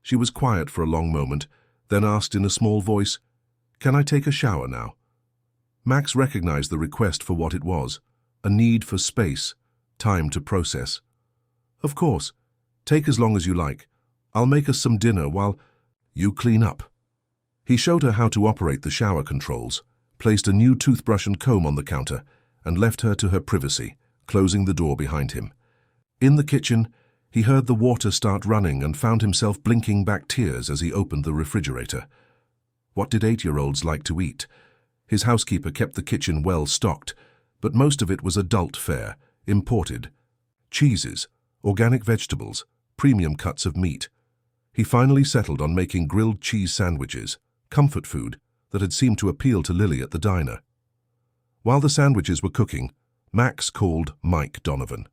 She was quiet for a long moment, then asked in a small voice, Can I take a shower now? Max recognized the request for what it was, a need for space, time to process. Of course, take as long as you like. I'll make us some dinner while you clean up. He showed her how to operate the shower controls, placed a new toothbrush and comb on the counter, and left her to her privacy, closing the door behind him. In the kitchen, he heard the water start running and found himself blinking back tears as he opened the refrigerator. What did 8-year-olds like to eat? His housekeeper kept the kitchen well stocked, but most of it was adult fare, imported. Cheeses, organic vegetables, premium cuts of meat. He finally settled on making grilled cheese sandwiches, comfort food that had seemed to appeal to Lily at the diner. While the sandwiches were cooking, Max called Mike Donovan.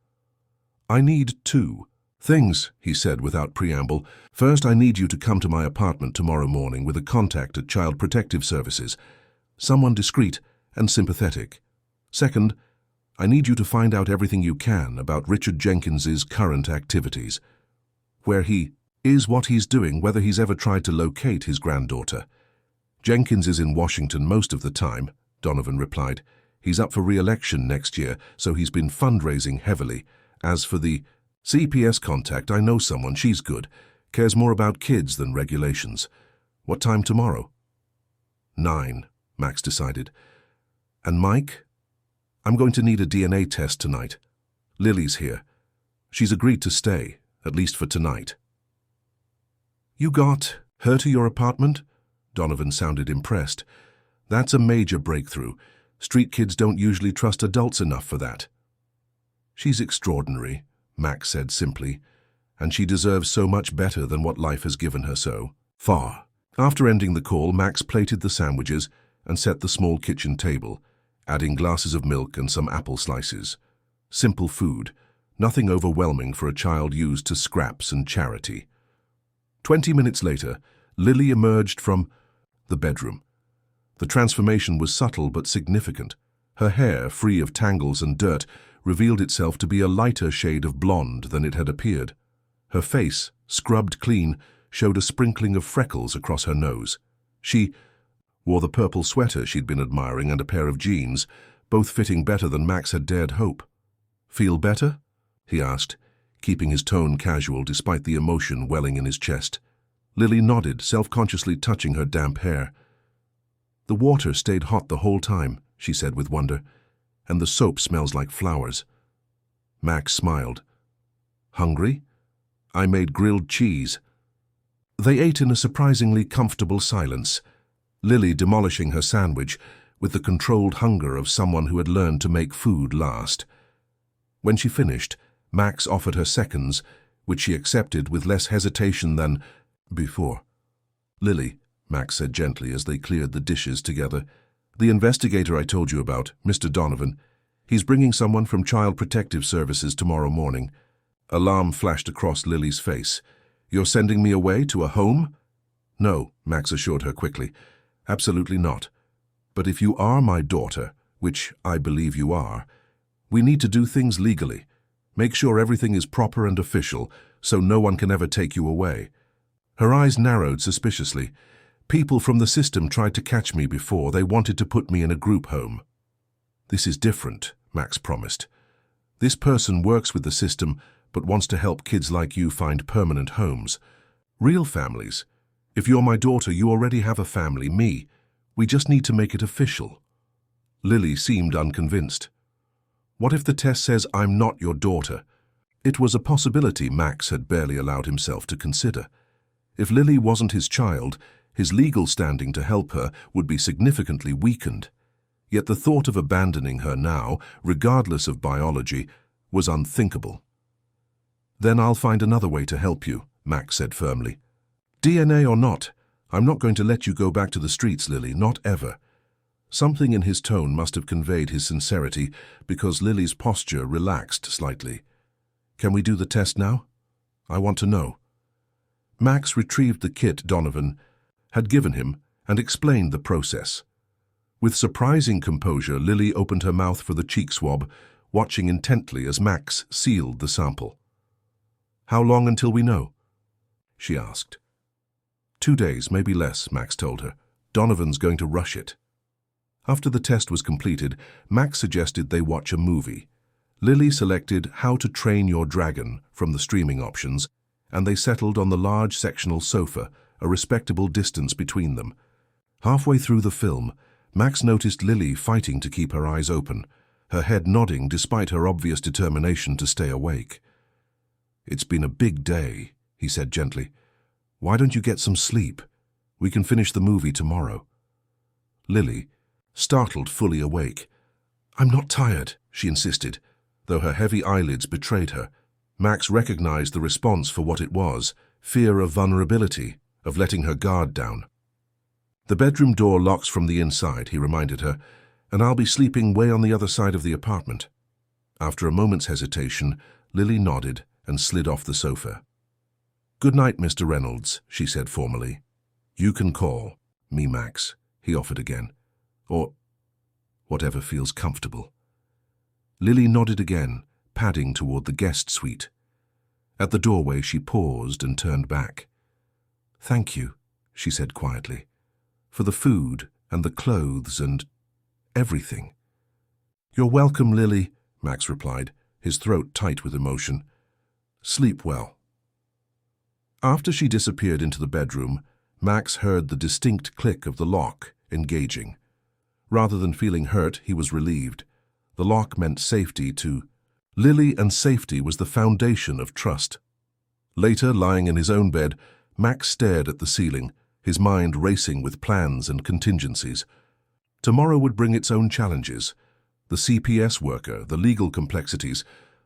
I need 2 things, he said without preamble. First, I need you to come to my apartment tomorrow morning with a contact at Child Protective Services, someone discreet and sympathetic. Second, I need you to find out everything you can about Richard Jenkins's current activities, where he is, what he's doing, whether he's ever tried to locate his granddaughter. Jenkins is in Washington most of the time, Donovan replied. He's up for re-election next year, so he's been fundraising heavily. As for the CPS contact, I know someone, she's good, cares more about kids than regulations. What time tomorrow? 9, Max decided. And Mike? I'm going to need a DNA test tonight. Lily's here. She's agreed to stay, at least for tonight. You got her to your apartment? Donovan sounded impressed. That's a major breakthrough. Street kids don't usually trust adults enough for that. She's extraordinary, Max said simply, and she deserves so much better than what life has given her so far. After ending the call, Max plated the sandwiches and set the small kitchen table, adding glasses of milk and some apple slices. Simple food, nothing overwhelming for a child used to scraps and charity. 20 minutes later, Lily emerged from the bedroom. The transformation was subtle but significant. Her hair, free of tangles and dirt, revealed itself to be a lighter shade of blonde than it had appeared. Her face, scrubbed clean, showed a sprinkling of freckles across her nose. She wore the purple sweater she'd been admiring and a pair of jeans, both fitting better than Max had dared hope. Feel better? He asked, keeping his tone casual despite the emotion welling in his chest. Lily nodded, self-consciously touching her damp hair. The water stayed hot the whole time, she said with wonder, and the soap smells like flowers. Max smiled. Hungry? I made grilled cheese. They ate in a surprisingly comfortable silence, Lily demolishing her sandwich with the controlled hunger of someone who had learned to make food last. When she finished, Max offered her seconds, which she accepted with less hesitation than before. Lily, Max said gently as they cleared the dishes together, the investigator I told you about, Mr. Donovan, he's bringing someone from Child Protective Services tomorrow morning. Alarm flashed across Lily's face. You're sending me away to a home? No, Max assured her quickly. Absolutely not. But if you are my daughter, which I believe you are, we need to do things legally. Make sure everything is proper and official, so no one can ever take you away. Her eyes narrowed suspiciously. People from the system tried to catch me before. They wanted to put me in a group home. "This is different," Max promised. "This person works with the system but wants to help kids like you find permanent homes. Real families. If you're my daughter, you already have a family, me. We just need to make it official." Lily seemed unconvinced. "What if the test says I'm not your daughter?" It was a possibility Max had barely allowed himself to consider. If Lily wasn't his child, his legal standing to help her would be significantly weakened. Yet the thought of abandoning her now, regardless of biology, was unthinkable. "Then I'll find another way to help you," Max said firmly. "DNA or not, I'm not going to let you go back to the streets, Lily, not ever." Something in his tone must have conveyed his sincerity, because Lily's posture relaxed slightly. "Can we do the test now? I want to know." Max retrieved the kit Donovan had given him and explained the process. With surprising composure, Lily opened her mouth for the cheek swab, watching intently as Max sealed the sample. "How long until we know?" she asked. 2 days, maybe less," Max told her. "Donovan's going to rush it." After the test was completed, Max suggested they watch a movie. Lily selected How to Train Your Dragon from the streaming options, and they settled on the large sectional sofa, a respectable distance between them. Halfway through the film, Max noticed Lily fighting to keep her eyes open, her head nodding despite her obvious determination to stay awake. "It's been a big day," he said gently. "Why don't you get some sleep? We can finish the movie tomorrow." Lily, startled, fully awake. "I'm not tired," she insisted, though her heavy eyelids betrayed her. Max recognized the response for what it was, fear of vulnerability, of letting her guard down. "The bedroom door locks from the inside," he reminded her, "and I'll be sleeping way on the other side of the apartment." After a moment's hesitation, Lily nodded and slid off the sofa. "Good night, Mr. Reynolds," she said formally. "You can call me Max," he offered again. "Or whatever feels comfortable." Lily nodded again, padding toward the guest suite. At the doorway, she paused and turned back. "Thank you," she said quietly, "for the food and the clothes and everything." "You're welcome, Lily," Max replied, his throat tight with emotion. "Sleep well." After she disappeared into the bedroom, Max heard the distinct click of the lock, engaging. Rather than feeling hurt, he was relieved. The lock meant safety to Lily, and safety was the foundation of trust. Later, lying in his own bed, Max stared at the ceiling, his mind racing with plans and contingencies. Tomorrow would bring its own challenges. The CPS worker, the legal complexities,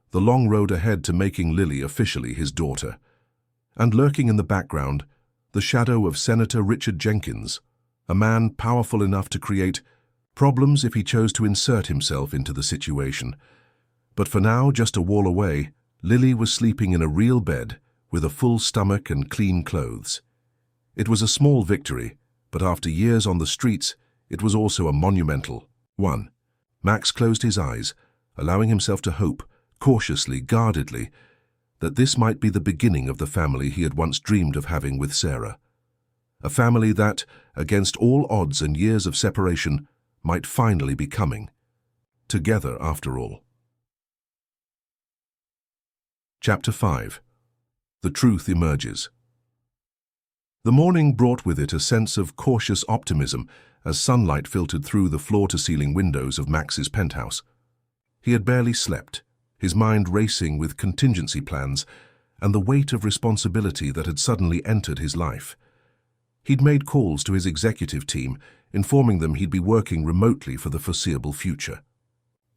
the long road ahead to making Lily officially his daughter. And lurking in the background, the shadow of Senator Richard Jenkins, a man powerful enough to create problems if he chose to insert himself into the situation. But for now, just a wall away, Lily was sleeping in a real bed with a full stomach and clean clothes. It was a small victory, but after years on the streets, it was also a monumental one. Max closed his eyes, allowing himself to hope, cautiously, guardedly, that this might be the beginning of the family he had once dreamed of having with Sarah. A family that, against all odds and years of separation, might finally be coming. Together, after all. Chapter 5. The Truth Emerges. The morning brought with it a sense of cautious optimism as sunlight filtered through the floor-to-ceiling windows of Max's penthouse. He had barely slept, his mind racing with contingency plans and the weight of responsibility that had suddenly entered his life. He'd made calls to his executive team, informing them he'd be working remotely for the foreseeable future.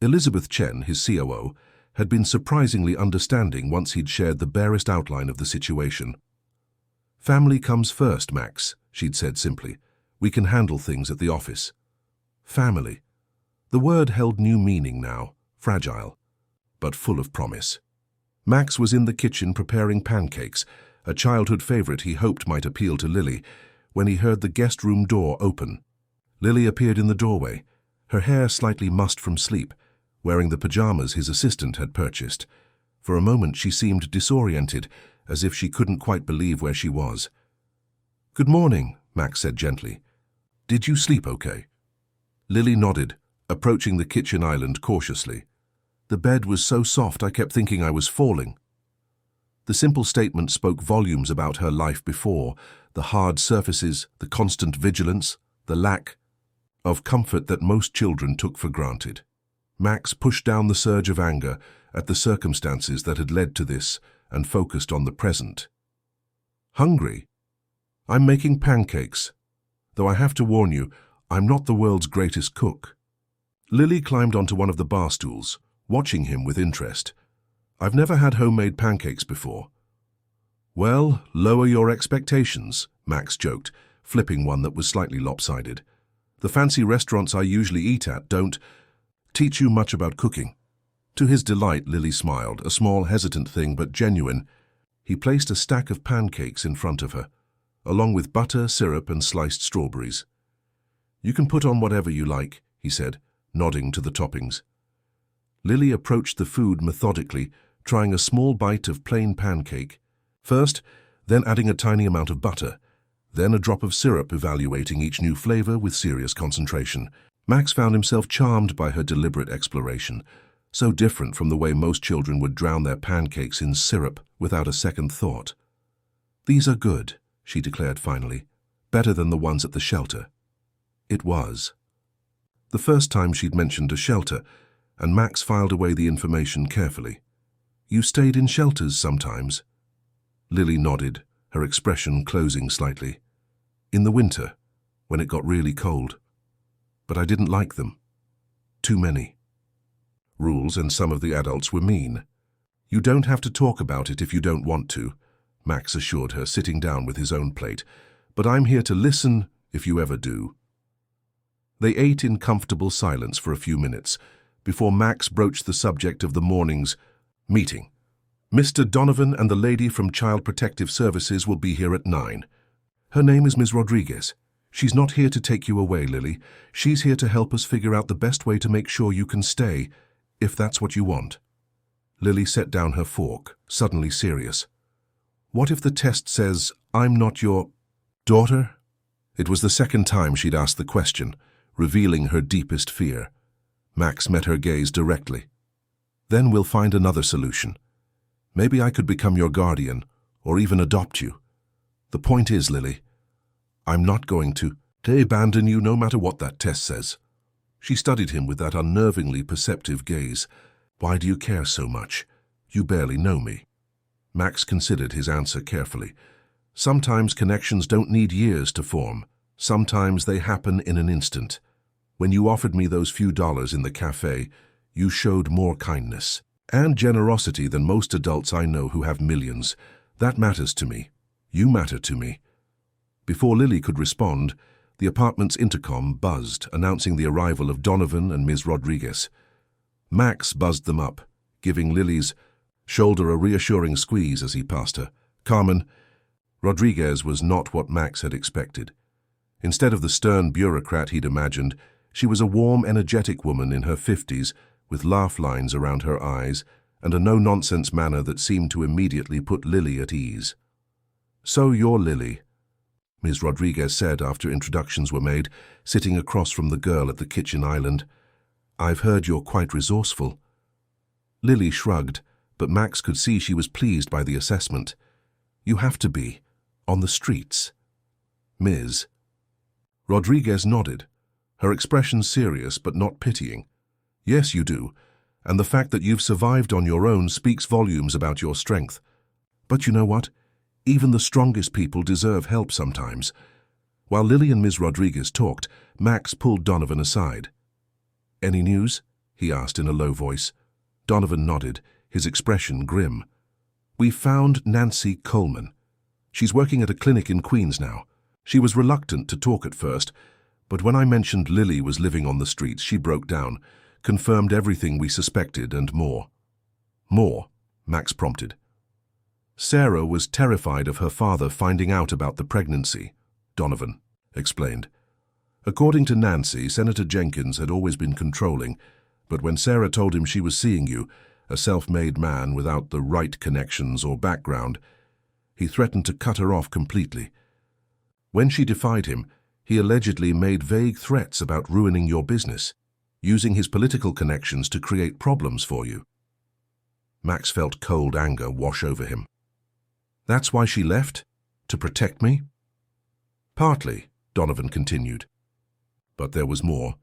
Elizabeth Chen, his COO, had been surprisingly understanding once he'd shared the barest outline of the situation. "Family comes first, Max," she'd said simply. "We can handle things at the office." Family. The word held new meaning now, fragile, but full of promise. Max was in the kitchen preparing pancakes, a childhood favorite he hoped might appeal to Lily, when he heard the guest room door open. Lily appeared in the doorway, her hair slightly mussed from sleep, wearing the pajamas his assistant had purchased. For a moment she seemed disoriented, as if she couldn't quite believe where she was. "Good morning," Max said gently. "Did you sleep okay?" Lily nodded, approaching the kitchen island cautiously. The bed was so soft I kept thinking I was falling. The simple statement spoke volumes about her life before, the hard surfaces, the constant vigilance, the lack of comfort that most children took for granted. Max pushed down the surge of anger at the circumstances that had led to this and focused on the present. Hungry? I'm making pancakes. Though I have to warn you, I'm not the world's greatest cook. Lily climbed onto one of the bar stools, watching him with interest. I've never had homemade pancakes before. Well, lower your expectations, Max joked, flipping one that was slightly lopsided. The fancy restaurants I usually eat at don't teach you much about cooking. To his delight, Lily smiled, a small, hesitant thing but genuine. He placed a stack of pancakes in front of her, along with butter, syrup, and sliced strawberries. You can put on whatever you like, he said, nodding to the toppings. Lily approached the food methodically, trying a small bite of plain pancake. First, then adding a tiny amount of butter, then a drop of syrup, evaluating each new flavor with serious concentration. Max found himself charmed by her deliberate exploration, so different from the way most children would drown their pancakes in syrup without a second thought. These are good, she declared finally, better than the ones at the shelter. It was. The first time she'd mentioned a shelter, and Max filed away the information carefully. You stayed in shelters sometimes? Lily nodded, her expression closing slightly. In the winter, when it got really cold. But I didn't like them. Too many. Rules, and some of the adults were mean. You don't have to talk about it if you don't want to, Max assured her, sitting down with his own plate. But I'm here to listen if you ever do. They ate in comfortable silence for a few minutes, before Max broached the subject of the morning's meeting. Mr. Donovan and the lady from Child Protective Services will be here at 9. Her name is Ms. Rodriguez. She's not here to take you away, Lily. She's here to help us figure out the best way to make sure you can stay, if that's what you want. Lily set down her fork, suddenly serious. What if the test says, I'm not your daughter? It was the second time she'd asked the question, revealing her deepest fear. Max met her gaze directly. Then we'll find another solution. Maybe I could become your guardian, or even adopt you. The point is, Lily, I'm not going to abandon you no matter what that test says. She studied him with that unnervingly perceptive gaze. Why do you care so much? You barely know me. Max considered his answer carefully. Sometimes connections don't need years to form. Sometimes they happen in an instant. When you offered me those few dollars in the cafe, you showed more kindness and generosity than most adults I know who have millions. That matters to me. You matter to me. Before Lily could respond, the apartment's intercom buzzed, announcing the arrival of Donovan and Ms. Rodriguez. Max buzzed them up, giving Lily's shoulder a reassuring squeeze as he passed her. Carmen, Rodriguez was not what Max had expected. Instead of the stern bureaucrat he'd imagined, she was a warm, energetic woman in her 50s, with laugh lines around her eyes and a no-nonsense manner that seemed to immediately put Lily at ease. So you're Lily, Ms. Rodriguez said after introductions were made, sitting across from the girl at the kitchen island. I've heard you're quite resourceful. Lily shrugged, but Max could see she was pleased by the assessment. You have to be, on the streets. Ms. Rodriguez nodded, her expression serious but not pitying. Yes, you do, and the fact that you've survived on your own speaks volumes about your strength. But you know what? Even the strongest people deserve help sometimes. While Lily and Ms. Rodriguez talked, Max pulled Donovan aside. Any news? He asked in a low voice. Donovan nodded, his expression grim. We found Nancy Coleman. She's working at a clinic in Queens now. She was reluctant to talk at first, but when I mentioned Lily was living on the streets, she broke down, confirmed everything we suspected and more. More, Max prompted. Sarah was terrified of her father finding out about the pregnancy, Donovan explained. According to Nancy, Senator Jenkins had always been controlling, but when Sarah told him she was seeing you, a self-made man without the right connections or background, he threatened to cut her off completely. When she defied him, he allegedly made vague threats about ruining your business. using his political connections to create problems for you. Max felt cold anger wash over him. That's why she left? To protect me? Partly, Donovan continued. But there was more.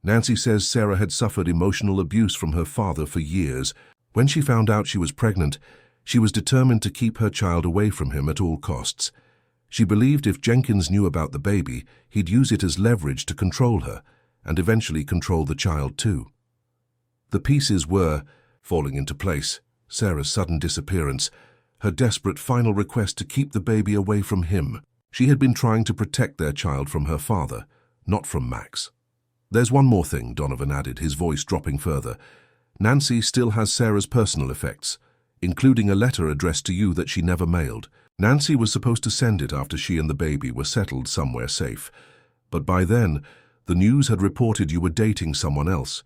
Nancy says Sarah had suffered emotional abuse from her father for years. When she found out she was pregnant, she was determined to keep her child away from him at all costs. She believed if Jenkins knew about the baby, he'd use it as leverage to control her, and eventually control the child too. The pieces were falling into place: Sarah's sudden disappearance, her desperate final request to keep the baby away from him. She had been trying to protect their child from her father, not from Max. There's one more thing, Donovan added, his voice dropping further. Nancy still has Sarah's personal effects, including a letter addressed to you that she never mailed. Nancy was supposed to send it after she and the baby were settled somewhere safe. But by then, the news had reported you were dating someone else.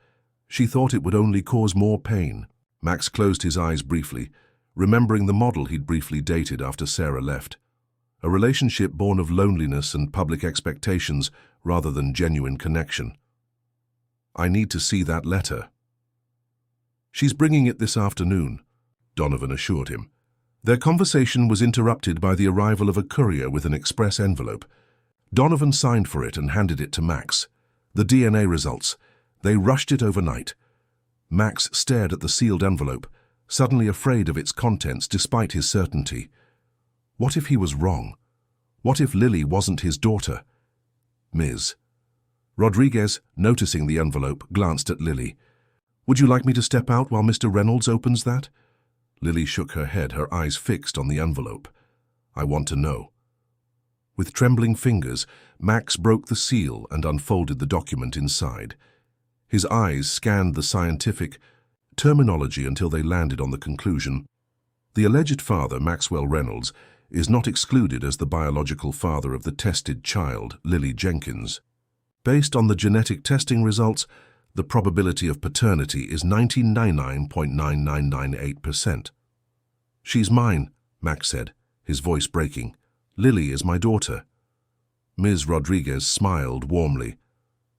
She thought it would only cause more pain. Max closed his eyes briefly, remembering the model he'd briefly dated after Sarah left. A relationship born of loneliness and public expectations rather than genuine connection. I need to see that letter. She's bringing it this afternoon, Donovan assured him. Their conversation was interrupted by the arrival of a courier with an express envelope. Donovan signed for it and handed it to Max. The DNA results. They rushed it overnight. Max stared at the sealed envelope, suddenly afraid of its contents despite his certainty. What if he was wrong? What if Lily wasn't his daughter? Ms. Rodriguez, noticing the envelope, glanced at Lily. Would you like me to step out while Mr. Reynolds opens that? Lily shook her head, her eyes fixed on the envelope. I want to know. With trembling fingers, Max broke the seal and unfolded the document inside. His eyes scanned the scientific terminology until they landed on the conclusion. The alleged father, Maxwell Reynolds, is not excluded as the biological father of the tested child, Lily Jenkins. Based on the genetic testing results, the probability of paternity is 99.9998%. She's mine, Max said, his voice breaking. Lily is my daughter. Ms. Rodriguez smiled warmly.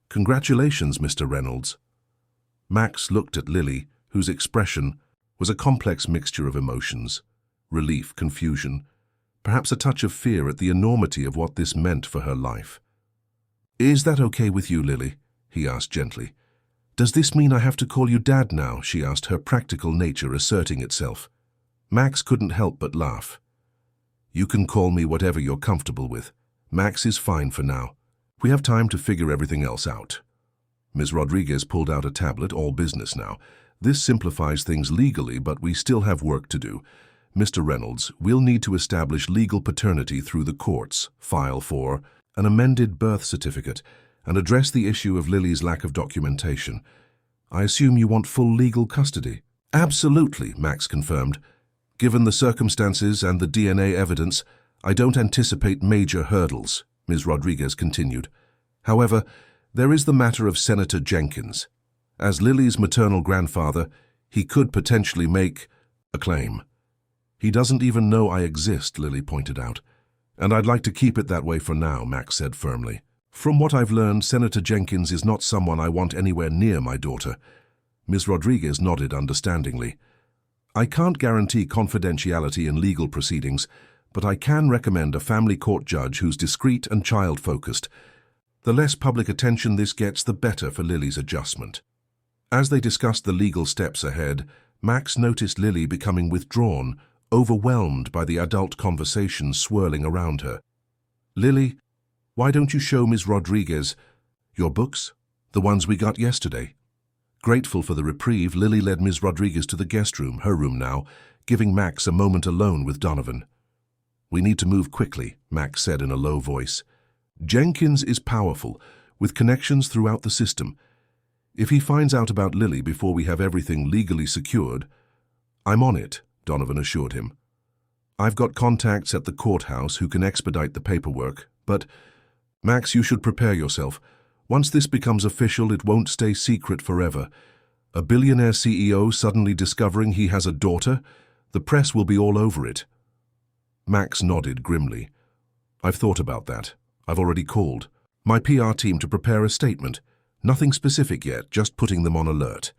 Congratulations, Mr. Reynolds. Max looked at Lily, whose expression was a complex mixture of emotions: relief, confusion, perhaps a touch of fear at the enormity of what this meant for her life. Is that okay with you, Lily? He asked gently. Does this mean I have to call you Dad now? She asked, her practical nature asserting itself. Max couldn't help but laugh. You can call me whatever you're comfortable with. Max is fine for now. We have time to figure everything else out. Ms. Rodriguez pulled out a tablet, all business now. This simplifies things legally, but we still have work to do. Mr. Reynolds, we'll need to establish legal paternity through the courts, file for an amended birth certificate, and address the issue of Lily's lack of documentation. I assume you want full legal custody? Absolutely, Max confirmed. Given the circumstances and the DNA evidence, I don't anticipate major hurdles, Ms. Rodriguez continued. However, there is the matter of Senator Jenkins. As Lily's maternal grandfather, he could potentially make a claim. He doesn't even know I exist, Lily pointed out. And I'd like to keep it that way for now, Max said firmly. From what I've learned, Senator Jenkins is not someone I want anywhere near my daughter. Ms. Rodriguez nodded understandingly. I can't guarantee confidentiality in legal proceedings, but I can recommend a family court judge who's discreet and child-focused. The less public attention this gets, the better for Lily's adjustment. As they discussed the legal steps ahead, Max noticed Lily becoming withdrawn, overwhelmed by the adult conversation swirling around her. Lily, why don't you show Ms. Rodriguez your books? The ones we got yesterday. Grateful for the reprieve, Lily led Ms. Rodriguez to the guest room, her room now, giving Max a moment alone with Donovan. We need to move quickly, Max said in a low voice. Jenkins is powerful, with connections throughout the system. If he finds out about Lily before we have everything legally secured, I'm on it, Donovan assured him. I've got contacts at the courthouse who can expedite the paperwork, but, Max, you should prepare yourself. Once this becomes official, it won't stay secret forever. A billionaire CEO suddenly discovering he has a daughter? The press will be all over it. Max nodded grimly. I've thought about that. I've already called my PR team to prepare a statement. Nothing specific yet, just putting them on alert.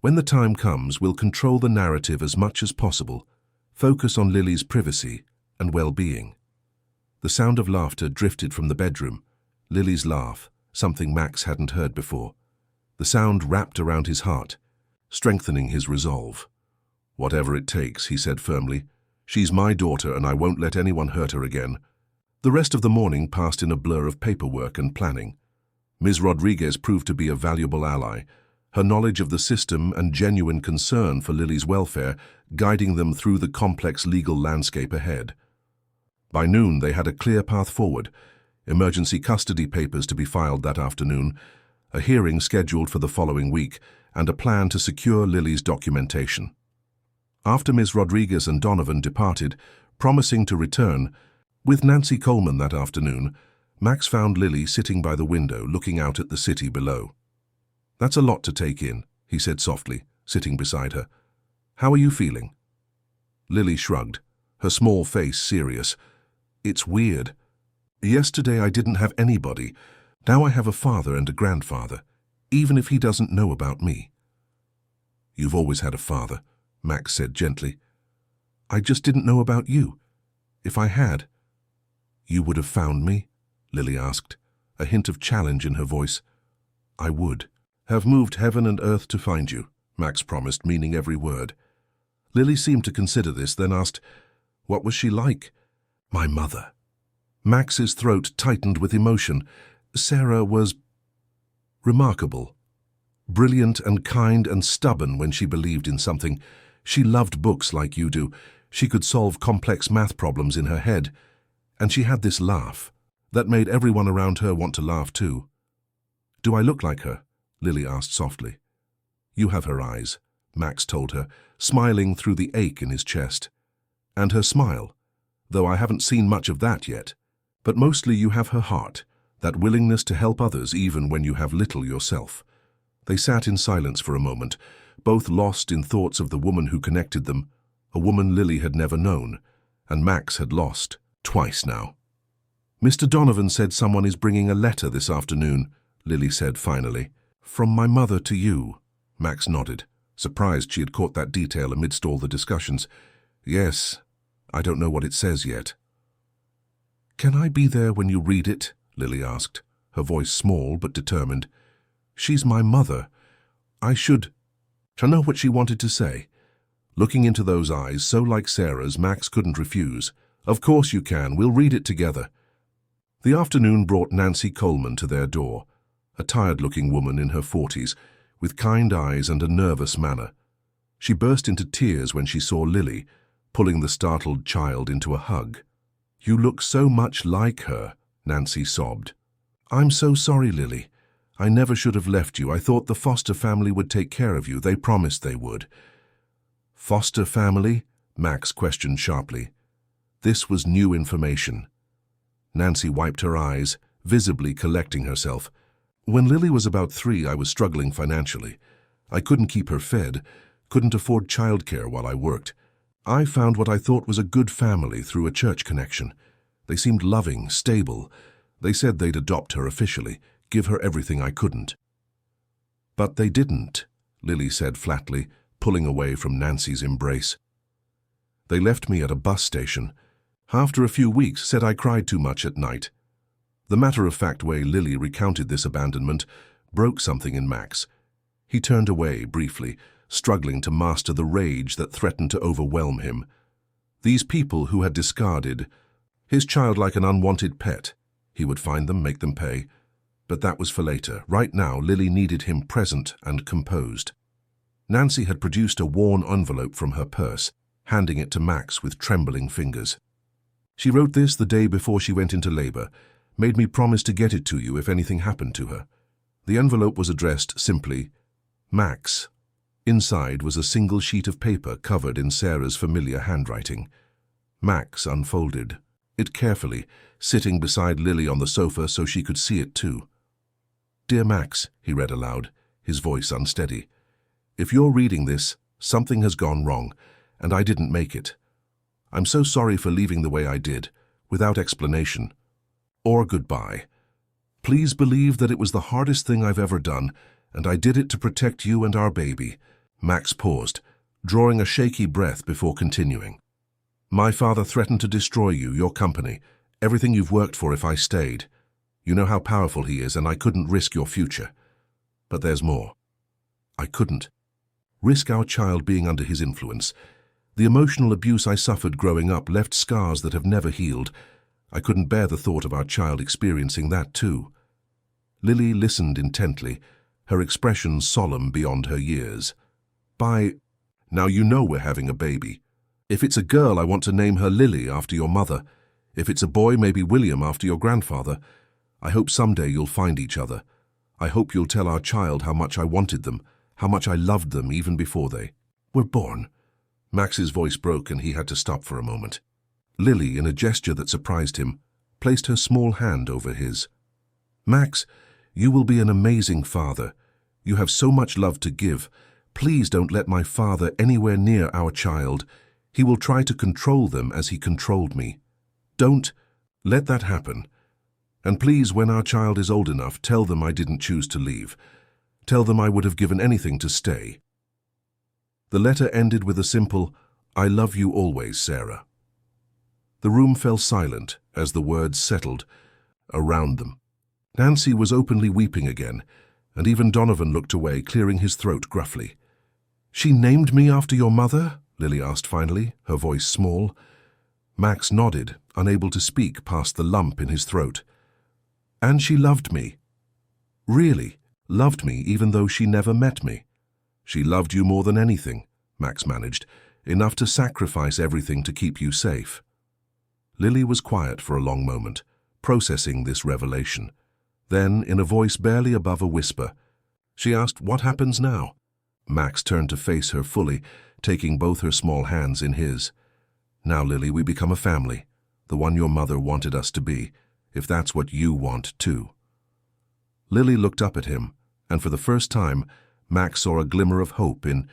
When the time comes, we'll control the narrative as much as possible, focus on Lily's privacy and well-being. The sound of laughter drifted from the bedroom. Lily's laugh, something Max hadn't heard before. The sound wrapped around his heart, strengthening his resolve. "Whatever it takes," he said firmly. "She's my daughter and I won't let anyone hurt her again." The rest of the morning passed in a blur of paperwork and planning. Ms. Rodriguez proved to be a valuable ally, her knowledge of the system and genuine concern for Lily's welfare guiding them through the complex legal landscape ahead. By noon, they had a clear path forward, emergency custody papers to be filed that afternoon, a hearing scheduled for the following week, and a plan to secure Lily's documentation. After Ms. Rodriguez and Donovan departed, promising to return, with Nancy Coleman that afternoon, Max found Lily sitting by the window looking out at the city below. "That's a lot to take in," he said softly, sitting beside her. "How are you feeling?" Lily shrugged, her small face serious. "It's weird. Yesterday I didn't have anybody. Now I have a father and a grandfather, even if he doesn't know about me." "You've always had a father," Max said gently. "I just didn't know about you. If I had—" "You would have found me?" Lily asked, a hint of challenge in her voice. "I would have moved heaven and earth to find you," Max promised, meaning every word. Lily seemed to consider this, then asked, "What was she like?" "My mother." Max's throat tightened with emotion. "Sarah was remarkable. Brilliant and kind and stubborn when she believed in something. She loved books like you do. She could solve complex math problems in her head. And she had this laugh that made everyone around her want to laugh too." "Do I look like her?" Lily asked softly. "You have her eyes," Max told her, smiling through the ache in his chest. "And her smile, though I haven't seen much of that yet. But mostly you have her heart, that willingness to help others even when you have little yourself." They sat in silence for a moment, both lost in thoughts of the woman who connected them, a woman Lily had never known, and Max had lost twice now. "Mr. Donovan said someone is bringing a letter this afternoon," Lily said finally. "From my mother to you." Max nodded, surprised she had caught that detail amidst all the discussions. "Yes, I don't know what it says yet." "Can I be there when you read it?" Lily asked, her voice small but determined. "She's my mother. I should—" I know what she wanted to say. Looking into those eyes, so like Sarah's, Max couldn't refuse. "Of course you can. We'll read it together." The afternoon brought Nancy Coleman to their door, a tired-looking woman in her 40s, with kind eyes and a nervous manner. She burst into tears when she saw Lily, pulling the startled child into a hug. "You look so much like her," Nancy sobbed. "I'm so sorry, Lily. I never should have left you. I thought the foster family would take care of you. They promised they would." "Foster family?" Max questioned sharply. This was new information. Nancy wiped her eyes, visibly collecting herself. "When Lily was about 3, I was struggling financially. I couldn't keep her fed, couldn't afford childcare while I worked. I found what I thought was a good family through a church connection. They seemed loving, stable. They said they'd adopt her officially, give her everything I couldn't." "But they didn't," Lily said flatly, pulling away from Nancy's embrace. "They left me at a bus station. After a few weeks, said I cried too much at night." The matter-of-fact way Lily recounted this abandonment broke something in Max. He turned away briefly, struggling to master the rage that threatened to overwhelm him. These people who had discarded his child like an unwanted pet. He would find them, make them pay. But that was for later. Right now, Lily needed him present and composed. Nancy had produced a worn envelope from her purse, handing it to Max with trembling fingers. "She wrote this the day before she went into labor, made me promise to get it to you if anything happened to her." The envelope was addressed simply, "Max." Inside was a single sheet of paper covered in Sarah's familiar handwriting. Max unfolded it carefully, sitting beside Lily on the sofa so she could see it too. "Dear Max," he read aloud, his voice unsteady. "If you're reading this, something has gone wrong, and I didn't make it. I'm so sorry for leaving the way I did, without explanation. Or goodbye. Please believe that it was the hardest thing I've ever done, and I did it to protect you and our baby." Max paused, drawing a shaky breath before continuing. "My father threatened to destroy you, your company, everything you've worked for if I stayed. You know how powerful he is, and I couldn't risk your future. But there's more. I couldn't risk our child being under his influence. The emotional abuse I suffered growing up left scars that have never healed. I couldn't bear the thought of our child experiencing that too." Lily listened intently, her expression solemn beyond her years. "Now you know we're having a baby. If it's a girl, I want to name her Lily after your mother. If it's a boy, maybe William after your grandfather. I hope someday you'll find each other. I hope you'll tell our child how much I wanted them, how much I loved them even before they were born." Max's voice broke and he had to stop for a moment. Lily, in a gesture that surprised him, placed her small hand over his. "Max, you will be an amazing father. You have so much love to give. Please don't let my father anywhere near our child. He will try to control them as he controlled me. Don't let that happen. And please, when our child is old enough, tell them I didn't choose to leave. Tell them I would have given anything to stay." The letter ended with a simple, "I love you always, Sarah." The room fell silent as the words settled around them. Nancy was openly weeping again, and even Donovan looked away, clearing his throat gruffly. "She named me after your mother?" Lily asked finally, her voice small. Max nodded, unable to speak past the lump in his throat. "And she loved me. Really, loved me even though she never met me." "She loved you more than anything," Max managed, "enough to sacrifice everything to keep you safe." Lily was quiet for a long moment, processing this revelation. Then, in a voice barely above a whisper, she asked, "What happens now?" Max turned to face her fully, taking both her small hands in his. "Now, Lily, we become a family, the one your mother wanted us to be, if that's what you want too." Lily looked up at him, and for the first time, Max saw a glimmer of hope in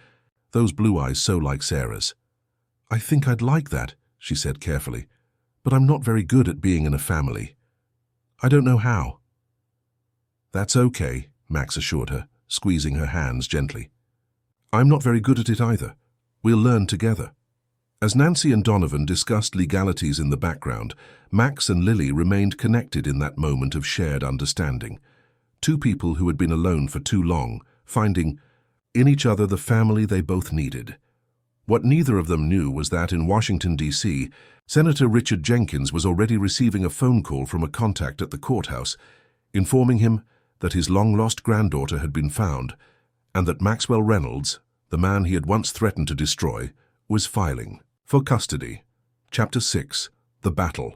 those blue eyes so like Sarah's. "I think I'd like that," she said carefully, "but I'm not very good at being in a family. I don't know how." "That's okay," Max assured her, squeezing her hands gently. "I'm not very good at it either. We'll learn together." As Nancy and Donovan discussed legalities in the background, Max and Lily remained connected in that moment of shared understanding. Two people who had been alone for too long, finding in each other the family they both needed. What neither of them knew was that in Washington, D.C., Senator Richard Jenkins was already receiving a phone call from a contact at the courthouse, informing him that his long-lost granddaughter had been found, and that Maxwell Reynolds, the man he had once threatened to destroy, was filing for custody. Chapter 6. The Battle.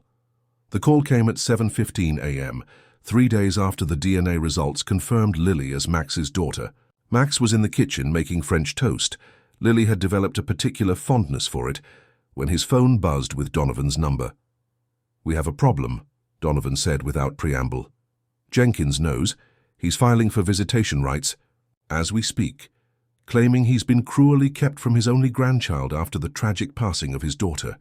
The call came at 7:15 a.m., 3 days after the DNA results confirmed Lily as Max's daughter. Max was in the kitchen making French toast. Lily had developed a particular fondness for it when his phone buzzed with Donovan's number. "We have a problem," Donovan said without preamble. "Jenkins knows. He's filing for visitation rights as we speak, claiming he's been cruelly kept from his only grandchild after the tragic passing of his daughter."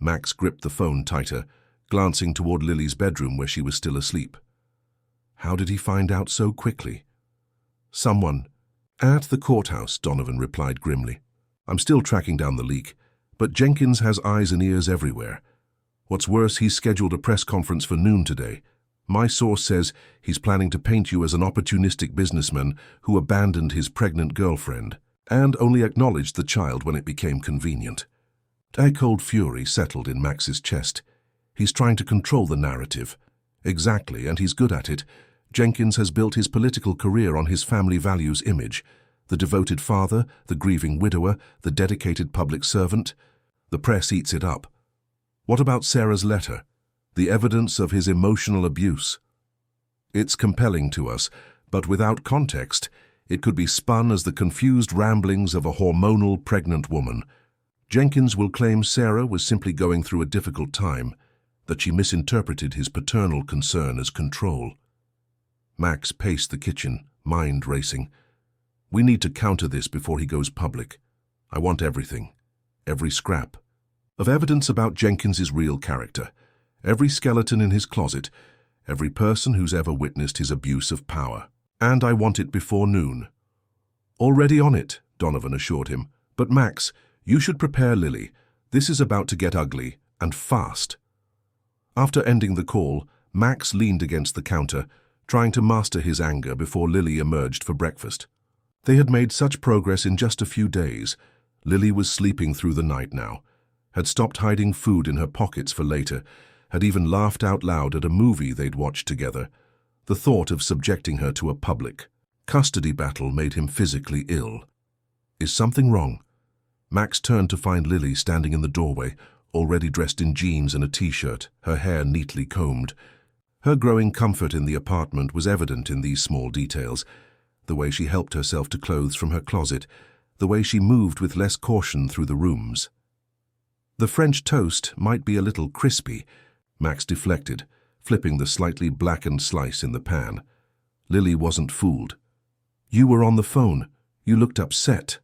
Max gripped the phone tighter, glancing toward Lily's bedroom where she was still asleep. How did he find out so quickly? "Someone at the courthouse," Donovan replied grimly. "I'm still tracking down the leak, but Jenkins has eyes and ears everywhere. What's worse, he's scheduled a press conference for noon today. My source says he's planning to paint you as an opportunistic businessman who abandoned his pregnant girlfriend and only acknowledged the child when it became convenient." A cold fury settled in Max's chest. He's trying to control the narrative. Exactly, and he's good at it. Jenkins has built his political career on his family values image. The devoted father, the grieving widower, the dedicated public servant. The press eats it up. What about Sarah's letter? The evidence of his emotional abuse? It's compelling to us, but without context, it could be spun as the confused ramblings of a hormonal pregnant woman. Jenkins will claim Sarah was simply going through a difficult time, that she misinterpreted his paternal concern as control. Max paced the kitchen, mind racing. "We need to counter this before he goes public. I want everything, every scrap of evidence about Jenkins's real character, every skeleton in his closet, every person who's ever witnessed his abuse of power. And I want it before noon." "Already on it," Donovan assured him. "But Max, you should prepare Lily. This is about to get ugly, and fast." After ending the call, Max leaned against the counter, trying to master his anger before Lily emerged for breakfast. They had made such progress in just a few days. Lily was sleeping through the night now, had stopped hiding food in her pockets for later, had even laughed out loud at a movie they'd watched together. The thought of subjecting her to a public custody battle made him physically ill. "Is something wrong?" Max turned to find Lily standing in the doorway, already dressed in jeans and a t-shirt, her hair neatly combed. Her growing comfort in the apartment was evident in these small details, the way she helped herself to clothes from her closet, the way she moved with less caution through the rooms. The French toast might be a little crispy, Max deflected, flipping the slightly blackened slice in the pan. Lily wasn't fooled. "You were on the phone. You looked upset."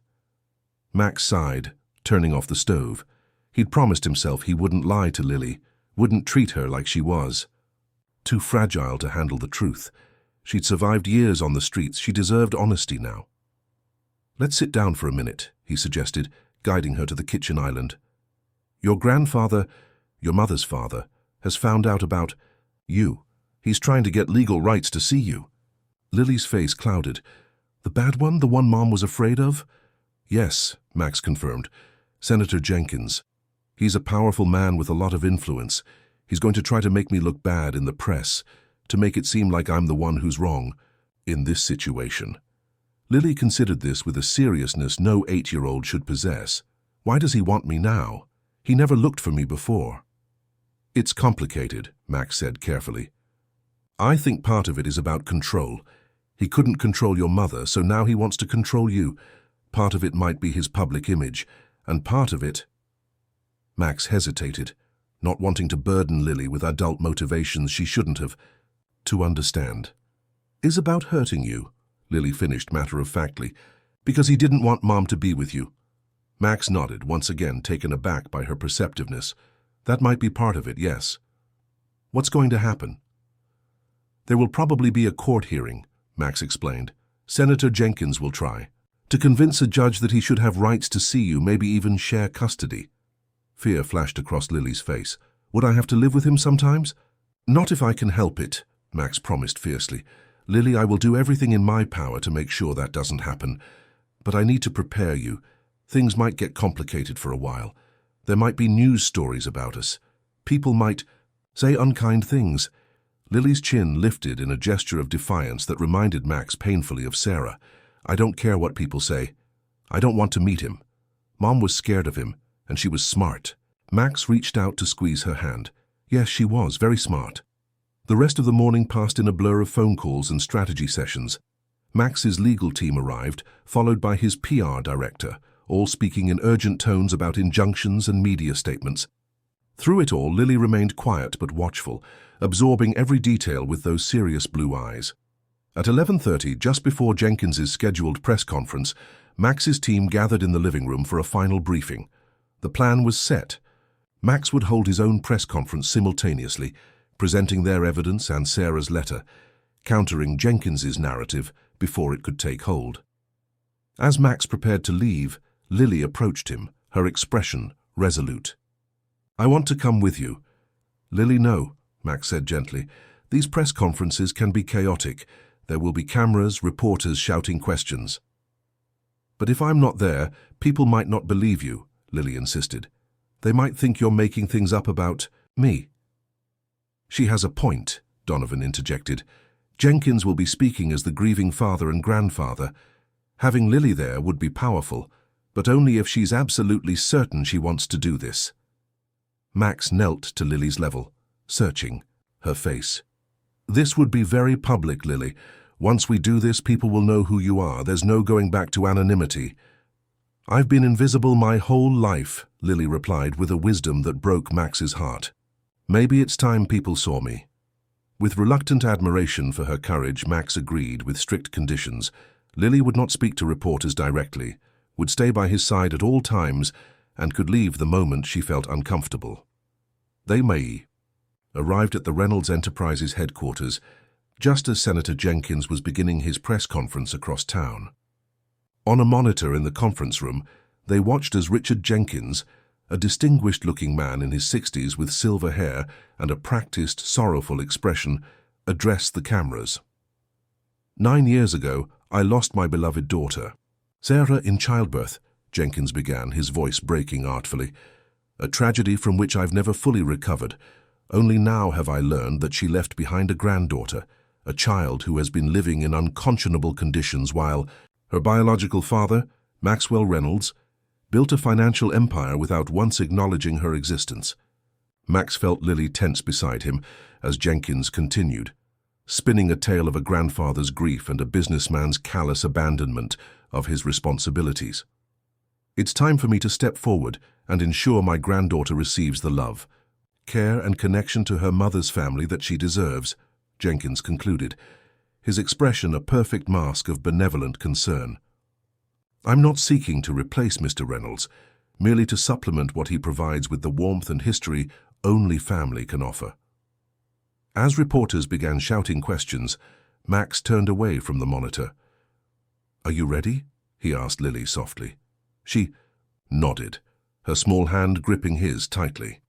Max sighed, turning off the stove. He'd promised himself he wouldn't lie to Lily, wouldn't treat her like she was. Too fragile to handle the truth. She'd survived years on the streets. She deserved honesty now. "Let's sit down for a minute," he suggested, guiding her to the kitchen island. "Your grandfather, your mother's father, has found out about you. He's trying to get legal rights to see you." Lily's face clouded. "The bad one? The one Mom was afraid of?" "Yes," Max confirmed. "Senator Jenkins. He's a powerful man with a lot of influence. He's going to try to make me look bad in the press, to make it seem like I'm the one who's wrong in this situation." Lily considered this with a seriousness no 8-year-old should possess. "Why does he want me now? He never looked for me before." "It's complicated," Max said carefully. "I think part of it is about control. He couldn't control your mother, so now he wants to control you. Part of it might be his public image, and part of it—" Max hesitated, not wanting to burden Lily with adult motivations she shouldn't have. "To understand." "Is about hurting you," Lily finished matter-of-factly, "because he didn't want Mom to be with you." Max nodded, once again taken aback by her perceptiveness. "That might be part of it, yes." "What's going to happen?" "There will probably be a court hearing," Max explained. "Senator Jenkins will try to convince a judge that he should have rights to see you, maybe even share custody." Fear flashed across Lily's face. "Would I have to live with him sometimes?" "Not if I can help it," Max promised fiercely. "Lily, I will do everything in my power to make sure that doesn't happen. But I need to prepare you. Things might get complicated for a while. There might be news stories about us. People might say unkind things." Lily's chin lifted in a gesture of defiance that reminded Max painfully of Sarah. "I don't care what people say. I don't want to meet him." Mom was scared of him, and she was smart. Max reached out to squeeze her hand. Yes, she was, very smart. The rest of the morning passed in a blur of phone calls and strategy sessions. Max's legal team arrived, followed by his PR director, all speaking in urgent tones about injunctions and media statements. Through it all, Lily remained quiet but watchful, absorbing every detail with those serious blue eyes. At 11:30, just before Jenkins's scheduled press conference, Max's team gathered in the living room for a final briefing. The plan was set. Max would hold his own press conference simultaneously, presenting their evidence and Sarah's letter, countering Jenkins's narrative before it could take hold. As Max prepared to leave, Lily approached him, her expression resolute. "I want to come with you." "Lily, no," Max said gently. "These press conferences can be chaotic. There will be cameras, reporters shouting questions." "But if I'm not there, people might not believe you," Lily insisted. "They might think you're making things up about me." "She has a point," Donovan interjected. "Jenkins will be speaking as the grieving father and grandfather. Having Lily there would be powerful, but only if she's absolutely certain she wants to do this." Max knelt to Lily's level, searching her face. "This would be very public, Lily. Once we do this, people will know who you are. There's no going back to anonymity." "I've been invisible my whole life," Lily replied with a wisdom that broke Max's heart. "Maybe it's time people saw me." With reluctant admiration for her courage, Max agreed with strict conditions. Lily would not speak to reporters directly, would stay by his side at all times, and could leave the moment she felt uncomfortable. They may. arrived at the Reynolds Enterprises headquarters just as Senator Jenkins was beginning his press conference across town. On a monitor in the conference room, they watched as Richard Jenkins, a distinguished-looking man in his 60s with silver hair and a practiced, sorrowful expression, addressed the cameras. 9 years ago, I lost my beloved daughter. Sarah in childbirth, Jenkins began, his voice breaking artfully. A tragedy from which I've never fully recovered. Only now have I learned that she left behind a granddaughter, a child who has been living in unconscionable conditions while her biological father, Maxwell Reynolds, built a financial empire without once acknowledging her existence. Max felt Lily tense beside him as Jenkins continued, spinning a tale of a grandfather's grief and a businessman's callous abandonment of his responsibilities. It's time for me to step forward and ensure my granddaughter receives the love, care and connection to her mother's family that she deserves, Jenkins concluded, his expression a perfect mask of benevolent concern. I'm not seeking to replace Mr. Reynolds, merely to supplement what he provides with the warmth and history only family can offer. As reporters began shouting questions, Max turned away from the monitor. Are you ready? He asked Lily softly. She nodded, her small hand gripping his tightly.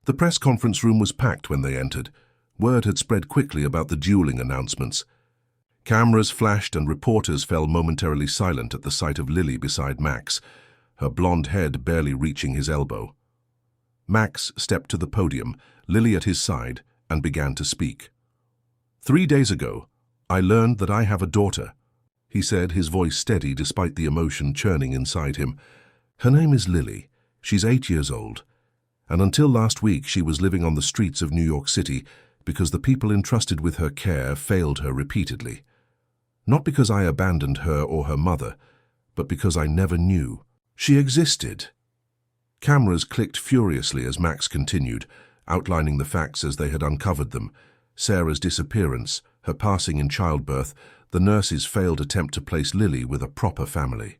The press conference room was packed when they entered. Word had spread quickly about the dueling announcements. Cameras flashed and reporters fell momentarily silent at the sight of Lily beside Max, her blonde head barely reaching his elbow. Max stepped to the podium, Lily at his side, and began to speak. 3 days ago, I learned that I have a daughter, he said, his voice steady despite the emotion churning inside him. Her name is Lily. She's 8 years old. And until last week, she was living on the streets of New York City because the people entrusted with her care failed her repeatedly. Not because I abandoned her or her mother, but because I never knew she existed. Cameras clicked furiously as Max continued, outlining the facts as they had uncovered them. Sarah's disappearance, her passing in childbirth, the nurse's failed attempt to place Lily with a proper family.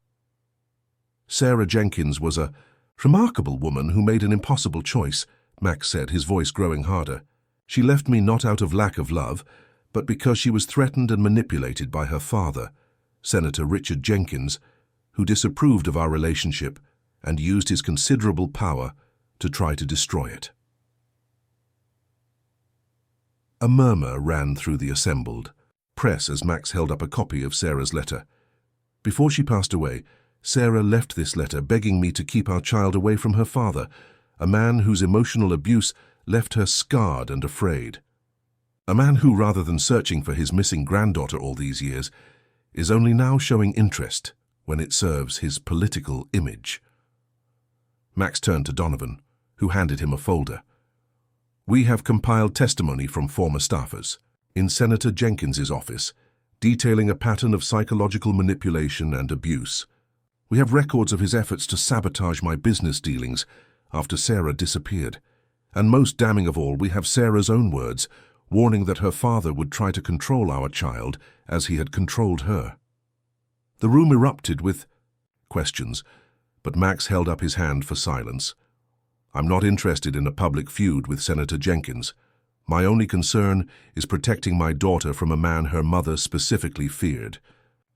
Sarah Jenkins was a remarkable woman who made an impossible choice, Max said, his voice growing harder. She left me not out of lack of love, but because she was threatened and manipulated by her father, Senator Richard Jenkins, who disapproved of our relationship and used his considerable power to try to destroy it. A murmur ran through the assembled press as Max held up a copy of Sarah's letter. Before she passed away, Sarah left this letter begging me to keep our child away from her father, a man whose emotional abuse left her scarred and afraid. A man who, rather than searching for his missing granddaughter all these years, is only now showing interest when it serves his political image. Max turned to Donovan, who handed him a folder. We have compiled testimony from former staffers in Senator Jenkins's office, detailing a pattern of psychological manipulation and abuse. We have records of his efforts to sabotage my business dealings after Sarah disappeared. And most damning of all, we have Sarah's own words, warning that her father would try to control our child as he had controlled her. The room erupted with questions, but Max held up his hand for silence. I'm not interested in a public feud with Senator Jenkins. My only concern is protecting my daughter from a man her mother specifically feared.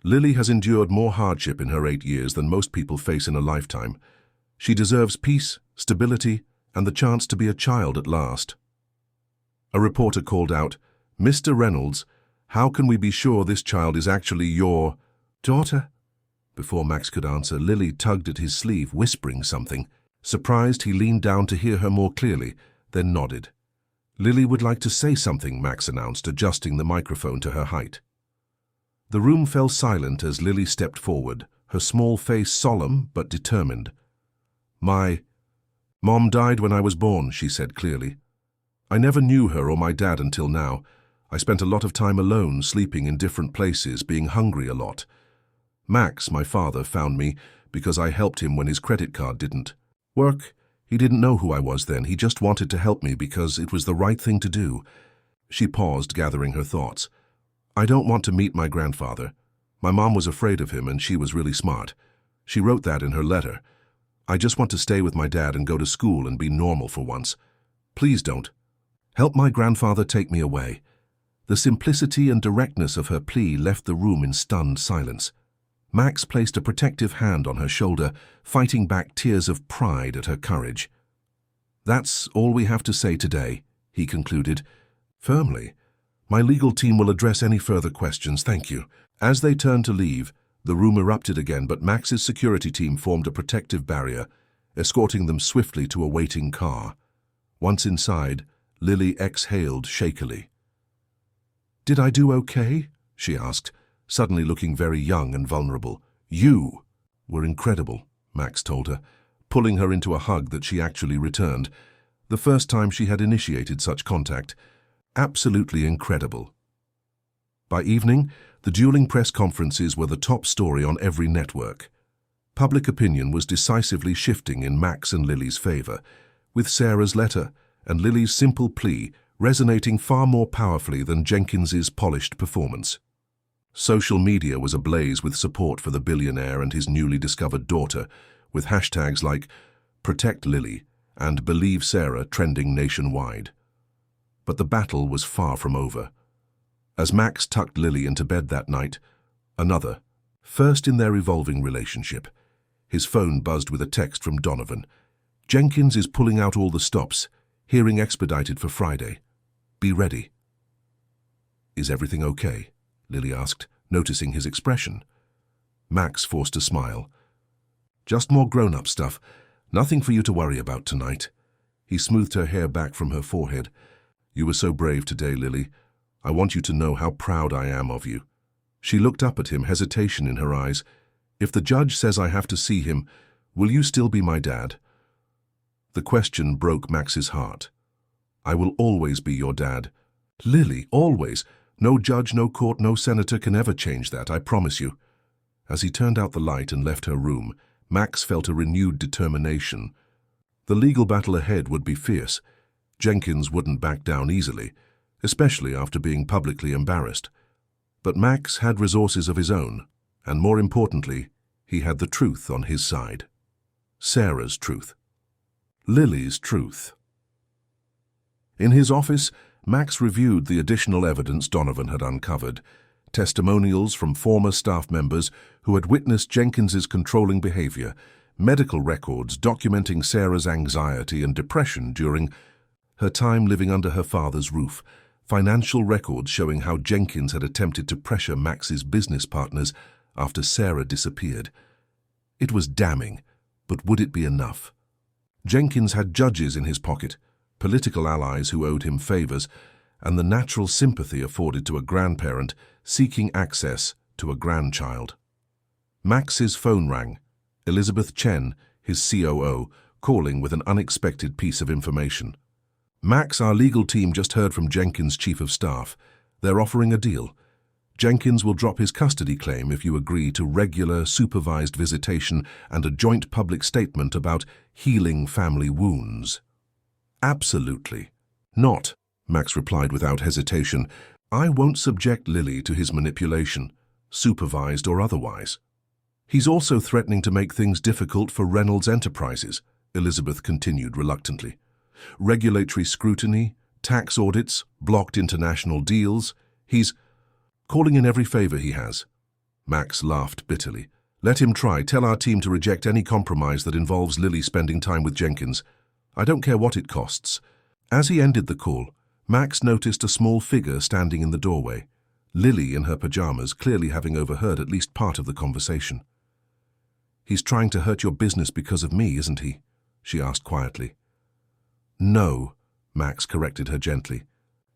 Lily has endured more hardship in her 8 years than most people face in a lifetime. She deserves peace, stability, and the chance to be a child at last. A reporter called out, Mr. Reynolds, how can we be sure this child is actually your daughter? Before Max could answer, Lily tugged at his sleeve, whispering something. Surprised, he leaned down to hear her more clearly, then nodded. Lily would like to say something, Max announced, adjusting the microphone to her height. The room fell silent as Lily stepped forward, her small face solemn but determined. My mom died when I was born, she said clearly. I never knew her or my dad until now. I spent a lot of time alone, sleeping in different places, being hungry a lot. Max, my father, found me because I helped him when his credit card didn't work. He didn't know who I was then. He just wanted to help me because it was the right thing to do. She paused, gathering her thoughts. I don't want to meet my grandfather. My mom was afraid of him and she was really smart. She wrote that in her letter. I just want to stay with my dad and go to school and be normal for once. Please don't. Help my grandfather take me away." The simplicity and directness of her plea left the room in stunned silence. Max placed a protective hand on her shoulder, fighting back tears of pride at her courage. "That's all we have to say today," he concluded, firmly. "My legal team will address any further questions, thank you." As they turned to leave, the room erupted again, but Max's security team formed a protective barrier, escorting them swiftly to a waiting car. Once inside, Lily exhaled shakily. "Did I do okay?" she asked, suddenly looking very young and vulnerable. "You were incredible," Max told her, pulling her into a hug that she actually returned, the first time she had initiated such contact. "Absolutely incredible." By evening, the dueling press conferences were the top story on every network. Public opinion was decisively shifting in Max and Lily's favor, with Sarah's letter and Lily's simple plea resonating far more powerfully than Jenkins's polished performance. Social media was ablaze with support for the billionaire and his newly discovered daughter, with hashtags like "Protect Lily" and "Believe Sarah" trending nationwide. But the battle was far from over. As Max tucked Lily into bed that night, another, first in their evolving relationship, his phone buzzed with a text from Donovan. "Jenkins is pulling out all the stops. Hearing expedited for Friday. Be ready." "Is everything okay?" Lily asked, noticing his expression. Max forced a smile. "Just more grown-up stuff. Nothing for you to worry about tonight." He smoothed her hair back from her forehead. "You were so brave today, Lily. I want you to know how proud I am of you." She looked up at him, hesitation in her eyes. "If the judge says I have to see him, will you still be my dad?" The question broke Max's heart. "I will always be your dad." "Lily, always. No judge, no court, no senator can ever change that, I promise you." As he turned out the light and left her room, Max felt a renewed determination. The legal battle ahead would be fierce. Jenkins wouldn't back down easily, especially after being publicly embarrassed. But Max had resources of his own, and more importantly, he had the truth on his side. Sarah's truth. Lily's truth. In his office, Max reviewed the additional evidence Donovan had uncovered, testimonials from former staff members who had witnessed Jenkins's controlling behavior, medical records documenting Sarah's anxiety and depression during her time living under her father's roof, financial records showing how Jenkins had attempted to pressure Max's business partners after Sarah disappeared. It was damning, but would it be enough? Jenkins had judges in his pocket, political allies who owed him favors, and the natural sympathy afforded to a grandparent seeking access to a grandchild. Max's phone rang. Elizabeth Chen, his COO, calling with an unexpected piece of information. "Max, our legal team just heard from Jenkins' chief of staff. They're offering a deal. Jenkins will drop his custody claim if you agree to regular, supervised visitation and a joint public statement about healing family wounds." "Absolutely not," Max replied without hesitation. "I won't subject Lily to his manipulation, supervised or otherwise." "He's also threatening to make things difficult for Reynolds Enterprises," Elizabeth continued reluctantly. "Regulatory scrutiny, tax audits, blocked international deals. He's calling in every favor he has." Max laughed bitterly. "Let him try. Tell our team to reject any compromise that involves Lily spending time with Jenkins. I don't care what it costs." As he ended the call, Max noticed a small figure standing in the doorway, Lily in her pajamas, clearly having overheard at least part of the conversation. "He's trying to hurt your business because of me, isn't he?" she asked quietly. "No," Max corrected her gently.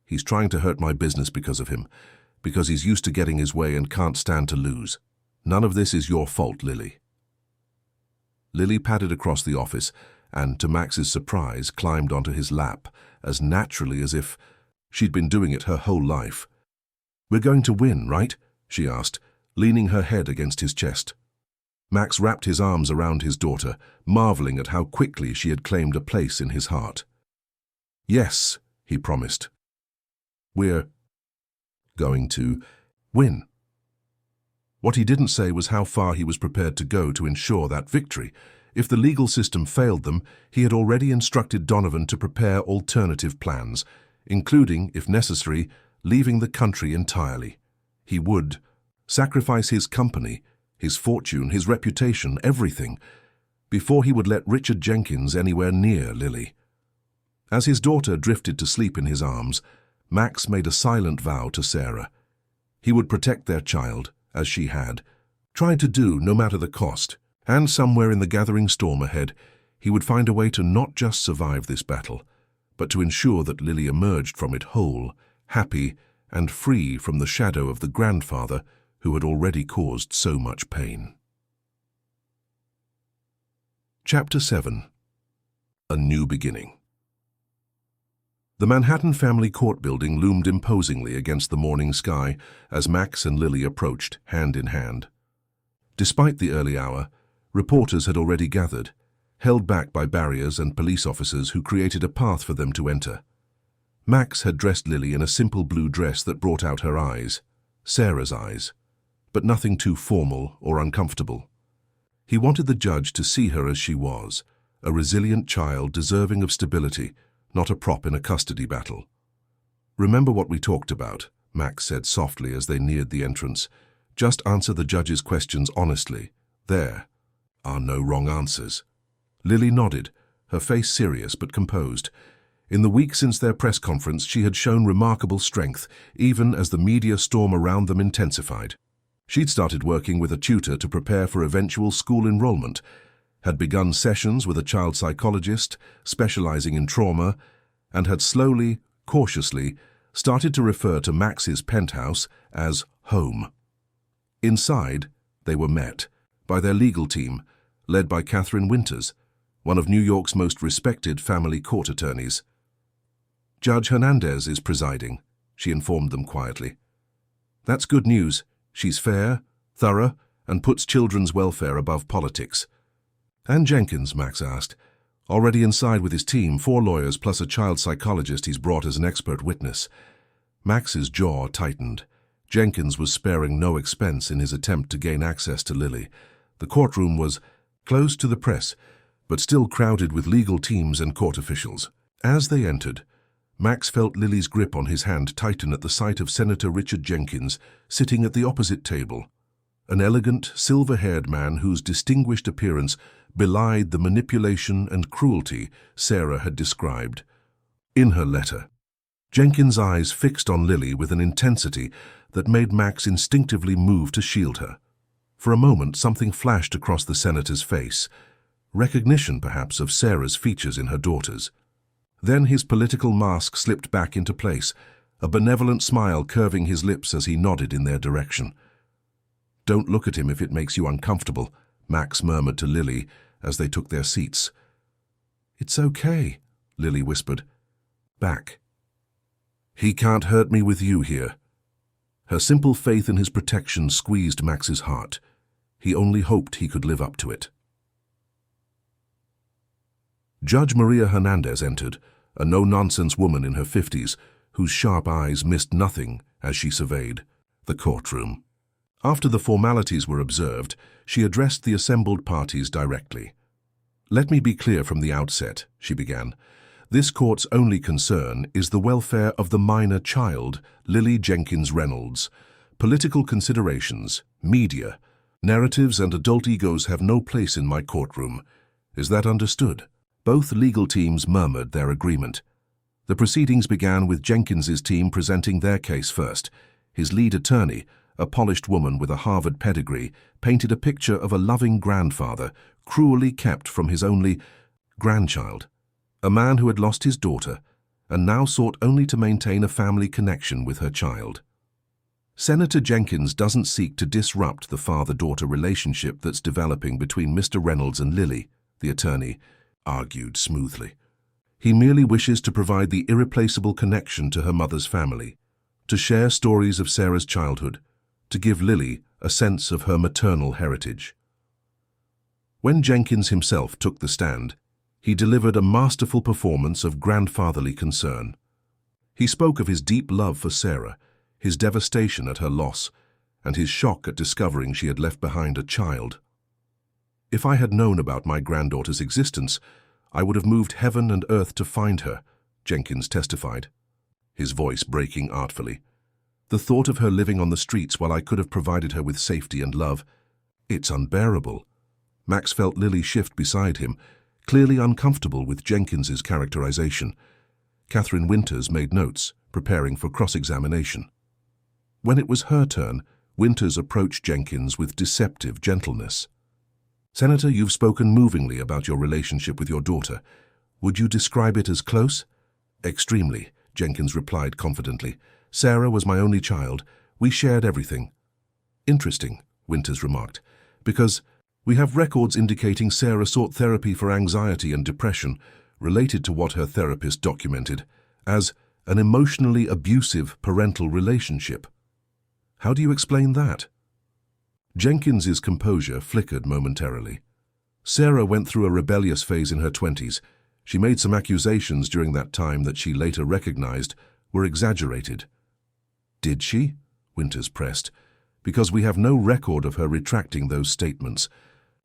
"He's trying to hurt my business because of him, because he's used to getting his way and can't stand to lose. None of this is your fault, Lily." Lily padded across the office and, to Max's surprise, climbed onto his lap as naturally as if she'd been doing it her whole life. "We're going to win, right?" she asked, leaning her head against his chest. Max wrapped his arms around his daughter, marveling at how quickly she had claimed a place in his heart. "Yes," he promised. "We're going to win." What he didn't say was how far he was prepared to go to ensure that victory. If the legal system failed them, he had already instructed Donovan to prepare alternative plans, including, if necessary, leaving the country entirely. He would sacrifice his company, his fortune, his reputation, everything, before he would let Richard Jenkins anywhere near Lily. As his daughter drifted to sleep in his arms, Max made a silent vow to Sarah. He would protect their child, as she had tried to do, no matter the cost, and somewhere in the gathering storm ahead, he would find a way to not just survive this battle, but to ensure that Lily emerged from it whole, happy, and free from the shadow of the grandfather who had already caused so much pain. Chapter 7. A New Beginning. The Manhattan family court building loomed imposingly against the morning sky as Max and Lily approached, hand in hand. Despite the early hour, reporters had already gathered, held back by barriers and police officers who created a path for them to enter. Max had dressed Lily in a simple blue dress that brought out her eyes, Sarah's eyes, but nothing too formal or uncomfortable. He wanted the judge to see her as she was, a resilient child deserving of stability, not a prop in a custody battle. "Remember what we talked about," Max said softly as they neared the entrance. "Just answer the judge's questions honestly. There are no wrong answers." Lily nodded, her face serious but composed. In the week since their press conference, she had shown remarkable strength, even as the media storm around them intensified. She'd started working with a tutor to prepare for eventual school enrollment, had begun sessions with a child psychologist specializing in trauma, and had slowly, cautiously, started to refer to Max's penthouse as home. Inside, they were met by their legal team, led by Catherine Winters, one of New York's most respected family court attorneys. "Judge Hernandez is presiding," she informed them quietly. "That's good news. She's fair, thorough, and puts children's welfare above politics." "And Jenkins?" Max asked. "Already inside with his team, 4 lawyers plus a child psychologist he's brought as an expert witness." Max's jaw tightened. Jenkins was sparing no expense in his attempt to gain access to Lily. The courtroom was closed to the press, but still crowded with legal teams and court officials. As they entered, Max felt Lily's grip on his hand tighten at the sight of Senator Richard Jenkins sitting at the opposite table, an elegant, silver-haired man whose distinguished appearance belied the manipulation and cruelty Sarah had described in her letter. Jenkins' eyes fixed on Lily with an intensity that made Max instinctively move to shield her. For a moment, something flashed across the senator's face, recognition perhaps of Sarah's features in her daughter's. Then his political mask slipped back into place, a benevolent smile curving his lips as he nodded in their direction. "Don't look at him if it makes you uncomfortable," Max murmured to Lily as they took their seats. "It's okay," Lily whispered. "Back." "He can't hurt me with you here." Her simple faith in his protection squeezed Max's heart. He only hoped he could live up to it. Judge Maria Hernandez entered, a no-nonsense woman in her 50s, whose sharp eyes missed nothing as she surveyed the courtroom. After the formalities were observed, she addressed the assembled parties directly. "Let me be clear from the outset," she began. "This court's only concern is the welfare of the minor child, Lily Jenkins Reynolds. Political considerations, media, narratives, and adult egos have no place in my courtroom. Is that understood?" Both legal teams murmured their agreement. The proceedings began with Jenkins's team presenting their case first. His lead attorney, a polished woman with a Harvard pedigree, painted a picture of a loving grandfather, cruelly kept from his only grandchild, a man who had lost his daughter and now sought only to maintain a family connection with her child. Senator Jenkins doesn't seek to disrupt the father-daughter relationship that's developing between Mr. Reynolds and Lily, the attorney argued smoothly. He merely wishes to provide the irreplaceable connection to her mother's family, to share stories of Sarah's childhood, to give Lily a sense of her maternal heritage. When Jenkins himself took the stand, he delivered a masterful performance of grandfatherly concern. He spoke of his deep love for Sarah, his devastation at her loss, and his shock at discovering she had left behind a child. "If I had known about my granddaughter's existence, I would have moved heaven and earth to find her," Jenkins testified. his voice breaking artfully. "The thought of her living on the streets while I could have provided her with safety and love, it's unbearable." Max felt Lily shift beside him, clearly uncomfortable with Jenkins's characterization. Catherine Winters made notes, preparing for cross-examination. When it was her turn, Winters approached Jenkins with deceptive gentleness. "Senator, you've spoken movingly about your relationship with your daughter. Would you describe it as close?" "Extremely," Jenkins replied confidently. "Sarah was my only child. We shared everything." "Interesting," Winters remarked, "because we have records indicating Sarah sought therapy for anxiety and depression, related to what her therapist documented as an emotionally abusive parental relationship. How do you explain that?" Jenkins's composure flickered momentarily. "Sarah went through a rebellious phase in her 20s. She made some accusations during that time that she later recognized were exaggerated." "Did she?" Winters pressed. "Because we have no record of her retracting those statements.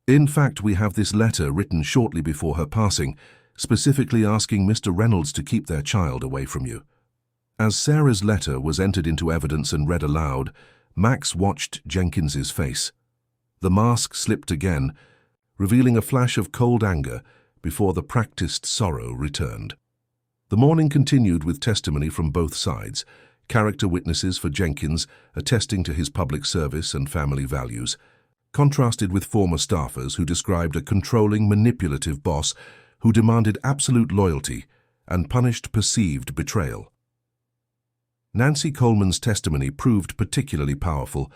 In fact, we have this letter written shortly before her passing, specifically asking Mr. Reynolds to keep their child away from you." As Sarah's letter was entered into evidence and read aloud, Max watched Jenkins's face. The mask slipped again, revealing a flash of cold anger before the practiced sorrow returned. The morning continued with testimony from both sides, character witnesses for Jenkins attesting to his public service and family values, contrasted with former staffers who described a controlling, manipulative boss who demanded absolute loyalty and punished perceived betrayal. Nancy Coleman's testimony proved particularly powerful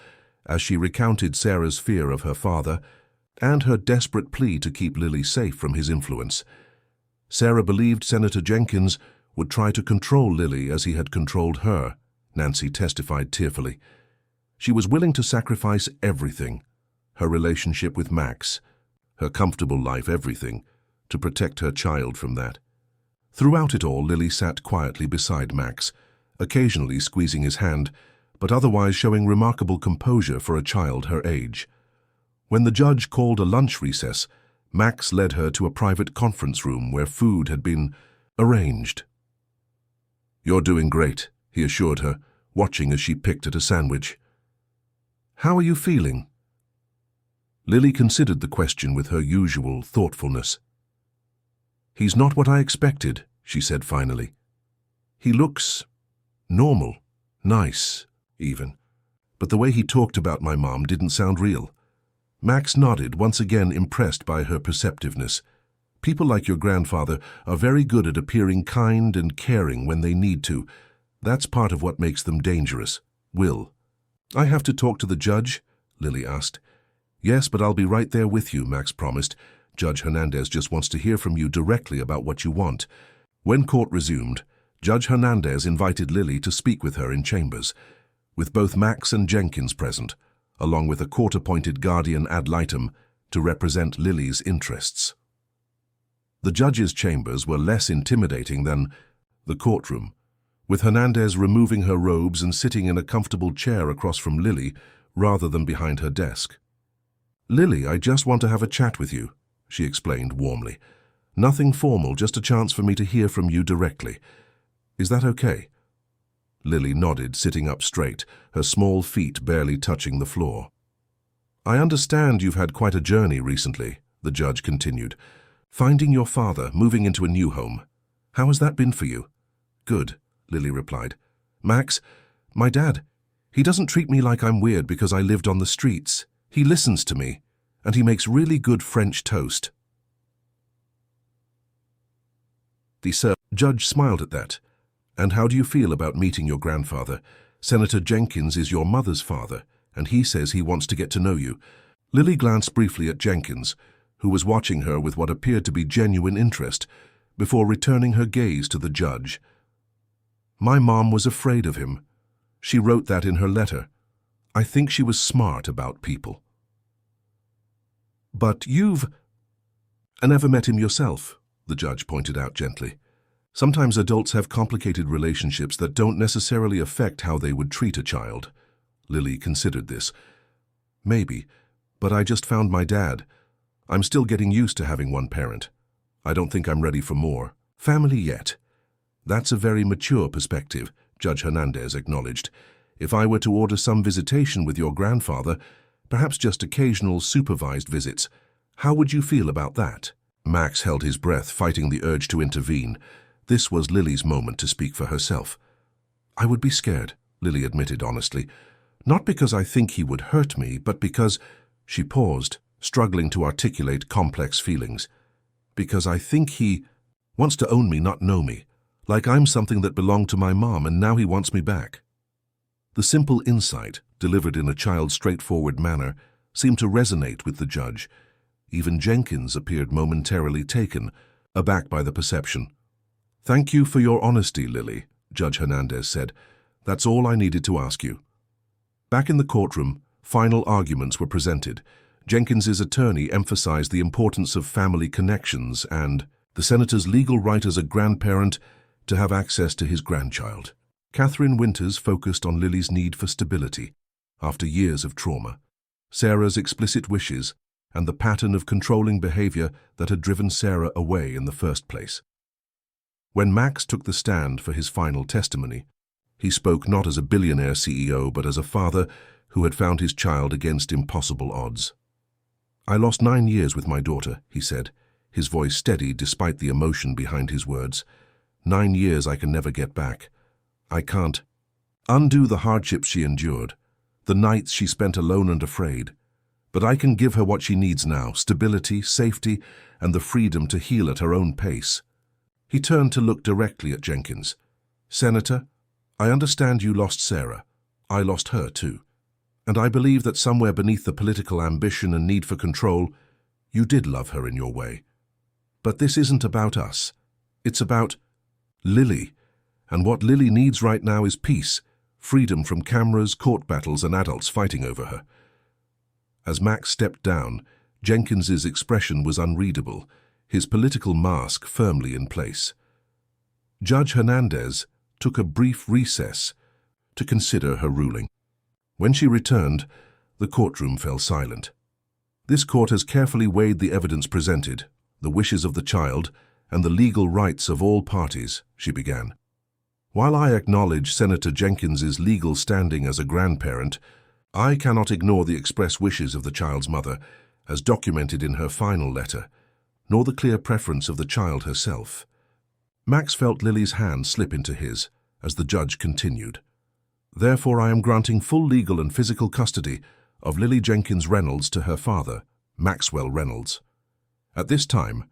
as she recounted Sarah's fear of her father and her desperate plea to keep Lily safe from his influence. Sarah believed Senator Jenkins would try to control Lily as he had controlled her, Nancy testified tearfully. She was willing to sacrifice everything, her relationship with Max, her comfortable life, everything, to protect her child from that. Throughout it all, Lily sat quietly beside Max, occasionally squeezing his hand, but otherwise showing remarkable composure for a child her age. When the judge called a lunch recess, Max led her to a private conference room where food had been arranged. "You're doing great," he assured her, watching as she picked at a sandwich. "How are you feeling?" Lily considered the question with her usual thoughtfulness. "He's not what I expected," she said finally. "He looks normal, nice, even. But the way he talked about my mom didn't sound real." Max nodded, once again impressed by her perceptiveness. "People like your grandfather are very good at appearing kind and caring when they need to. That's part of what makes them dangerous. Will." "I have to talk to the judge?" Lily asked. "Yes, but I'll be right there with you," Max promised. "Judge Hernandez just wants to hear from you directly about what you want." When court resumed, Judge Hernandez invited Lily to speak with her in chambers, with both Max and Jenkins present, along with a court-appointed guardian ad litem to represent Lily's interests. The judge's chambers were less intimidating than the courtroom, with Hernandez removing her robes and sitting in a comfortable chair across from Lily rather than behind her desk. "Lily, I just want to have a chat with you," she explained warmly. "Nothing formal, just a chance for me to hear from you directly. Is that okay?" Lily nodded, sitting up straight, her small feet barely touching the floor. "I understand you've had quite a journey recently," the judge continued. "Finding your father, moving into a new home. How has that been for you?" "Good," Lily replied. "Max, my dad, he doesn't treat me like I'm weird because I lived on the streets. He listens to me, and he makes really good French toast." The judge smiled at that. "And how do you feel about meeting your grandfather? Senator Jenkins is your mother's father, and he says he wants to get to know you." Lily glanced briefly at Jenkins, who was watching her with what appeared to be genuine interest, before returning her gaze to the judge. "My mom was afraid of him. She wrote that in her letter. I think she was smart about people." "But you've never met him yourself," the judge pointed out gently. "Sometimes adults have complicated relationships that don't necessarily affect how they would treat a child." Lily considered this. "Maybe, but I just found my dad. I'm still getting used to having one parent. I don't think I'm ready for more family yet." "That's a very mature perspective," Judge Hernandez acknowledged. "If I were to order some visitation with your grandfather, perhaps just occasional supervised visits, how would you feel about that?" Max held his breath, fighting the urge to intervene. This was Lily's moment to speak for herself. "I would be scared," Lily admitted honestly. "Not because I think he would hurt me, but because—" She paused, struggling to articulate complex feelings. "Because I think he wants to own me, not know me. Like I'm something that belonged to my mom and now he wants me back." The simple insight, delivered in a child's straightforward manner, seemed to resonate with the judge. Even Jenkins appeared momentarily taken, aback by the perception. "Thank you for your honesty, Lily," Judge Hernandez said. "That's all I needed to ask you." Back in the courtroom, final arguments were presented. Jenkins's attorney emphasized the importance of family connections and the senator's legal right as a grandparent to have access to his grandchild. Catherine Winters focused on Lily's need for stability after years of trauma, Sarah's explicit wishes, and the pattern of controlling behavior that had driven Sarah away in the first place. When Max took the stand for his final testimony, he spoke not as a billionaire CEO but as a father who had found his child against impossible odds. "I lost 9 years with my daughter," he said, his voice steady despite the emotion behind his words. 9 years I can never get back. I can't undo the hardships she endured, the nights she spent alone and afraid. But I can give her what she needs now, stability, safety, and the freedom to heal at her own pace." He turned to look directly at Jenkins. "Senator, I understand you lost Sarah. I lost her too. And I believe that somewhere beneath the political ambition and need for control, you did love her in your way. But this isn't about us. It's about Lily. And what Lily needs right now is peace, freedom from cameras, court battles, and adults fighting over her." As Max stepped down, Jenkins's expression was unreadable, his political mask firmly in place. Judge Hernandez took a brief recess to consider her ruling. When she returned, the courtroom fell silent. "This court has carefully weighed the evidence presented, the wishes of the child, and the legal rights of all parties," she began. "While I acknowledge Senator Jenkins's legal standing as a grandparent, I cannot ignore the express wishes of the child's mother, as documented in her final letter, nor the clear preference of the child herself." Max felt Lily's hand slip into his as the judge continued. "Therefore, I am granting full legal and physical custody of Lily Jenkins Reynolds to her father, Maxwell Reynolds. At this time,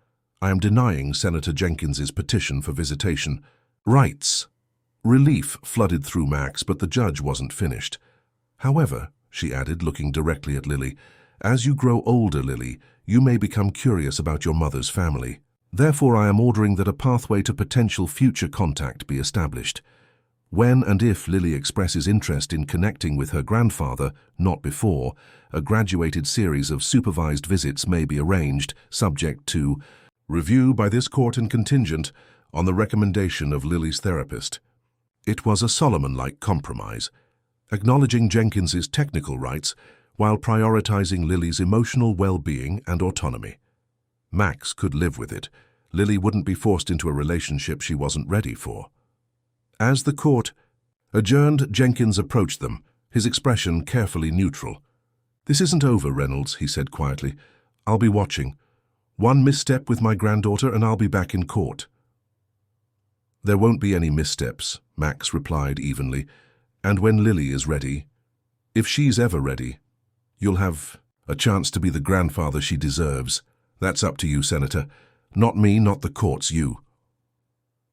I am denying Senator Jenkins's petition for visitation. Rights." Relief flooded through Max, but the judge wasn't finished. "However," she added, looking directly at Lily, "as you grow older, Lily, you may become curious about your mother's family. Therefore, I am ordering that a pathway to potential future contact be established. When and if Lily expresses interest in connecting with her grandfather, not before, a graduated series of supervised visits may be arranged, subject to review by this court and contingent on the recommendation of Lily's therapist." It was a Solomon-like compromise, acknowledging Jenkins's technical rights while prioritizing Lily's emotional well-being and autonomy. Max could live with it. Lily wouldn't be forced into a relationship she wasn't ready for. As the court adjourned, Jenkins approached them, his expression carefully neutral. "This isn't over, Reynolds," he said quietly. "I'll be watching. One misstep with my granddaughter and I'll be back in court." "There won't be any missteps," Max replied evenly. "And when Lily is ready, if she's ever ready, you'll have a chance to be the grandfather she deserves. That's up to you, Senator. Not me, not the courts, you."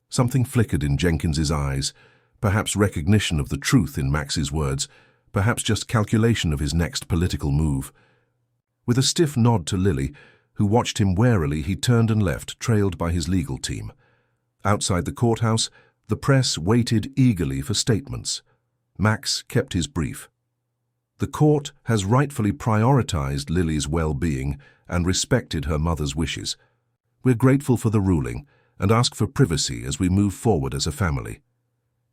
Something flickered in Jenkins's eyes, perhaps recognition of the truth in Max's words, perhaps just calculation of his next political move. With a stiff nod to Lily, who watched him warily, he turned and left, trailed by his legal team. Outside the courthouse, the press waited eagerly for statements. Max kept his brief. "The court has rightfully prioritized Lily's well-being and respected her mother's wishes. We're grateful for the ruling and ask for privacy as we move forward as a family."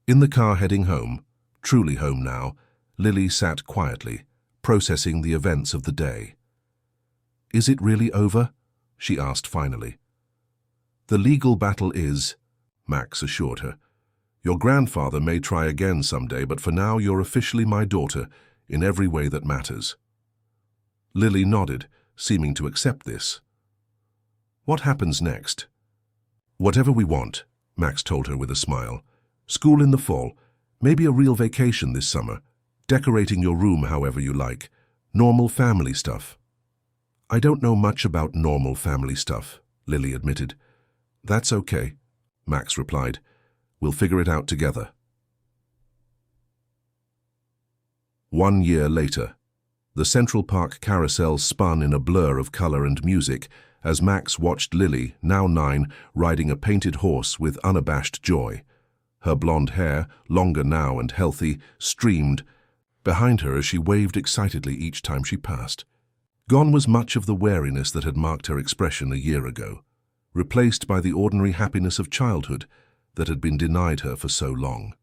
In the car heading home, truly home now, Lily sat quietly, processing the events of the day. "Is it really over?" she asked finally. "The legal battle is," Max assured her. Your grandfather may try again someday, but for now you're officially my daughter in every way that matters." Lily nodded, seeming to accept this. "What happens next?" "Whatever we want," Max told her with a smile. "School in the fall, maybe a real vacation this summer, decorating your room however you like, normal family stuff." "I don't know much about normal family stuff," Lily admitted. "That's okay," Max replied. "We'll figure it out together." 1 year later, the Central Park carousel spun in a blur of color and music as Max watched Lily, now 9, riding a painted horse with unabashed joy. Her blonde hair, longer now and healthy, streamed behind her as she waved excitedly each time she passed. Gone was much of the wariness that had marked her expression a year ago, replaced by the ordinary happiness of childhood that had been denied her for so long.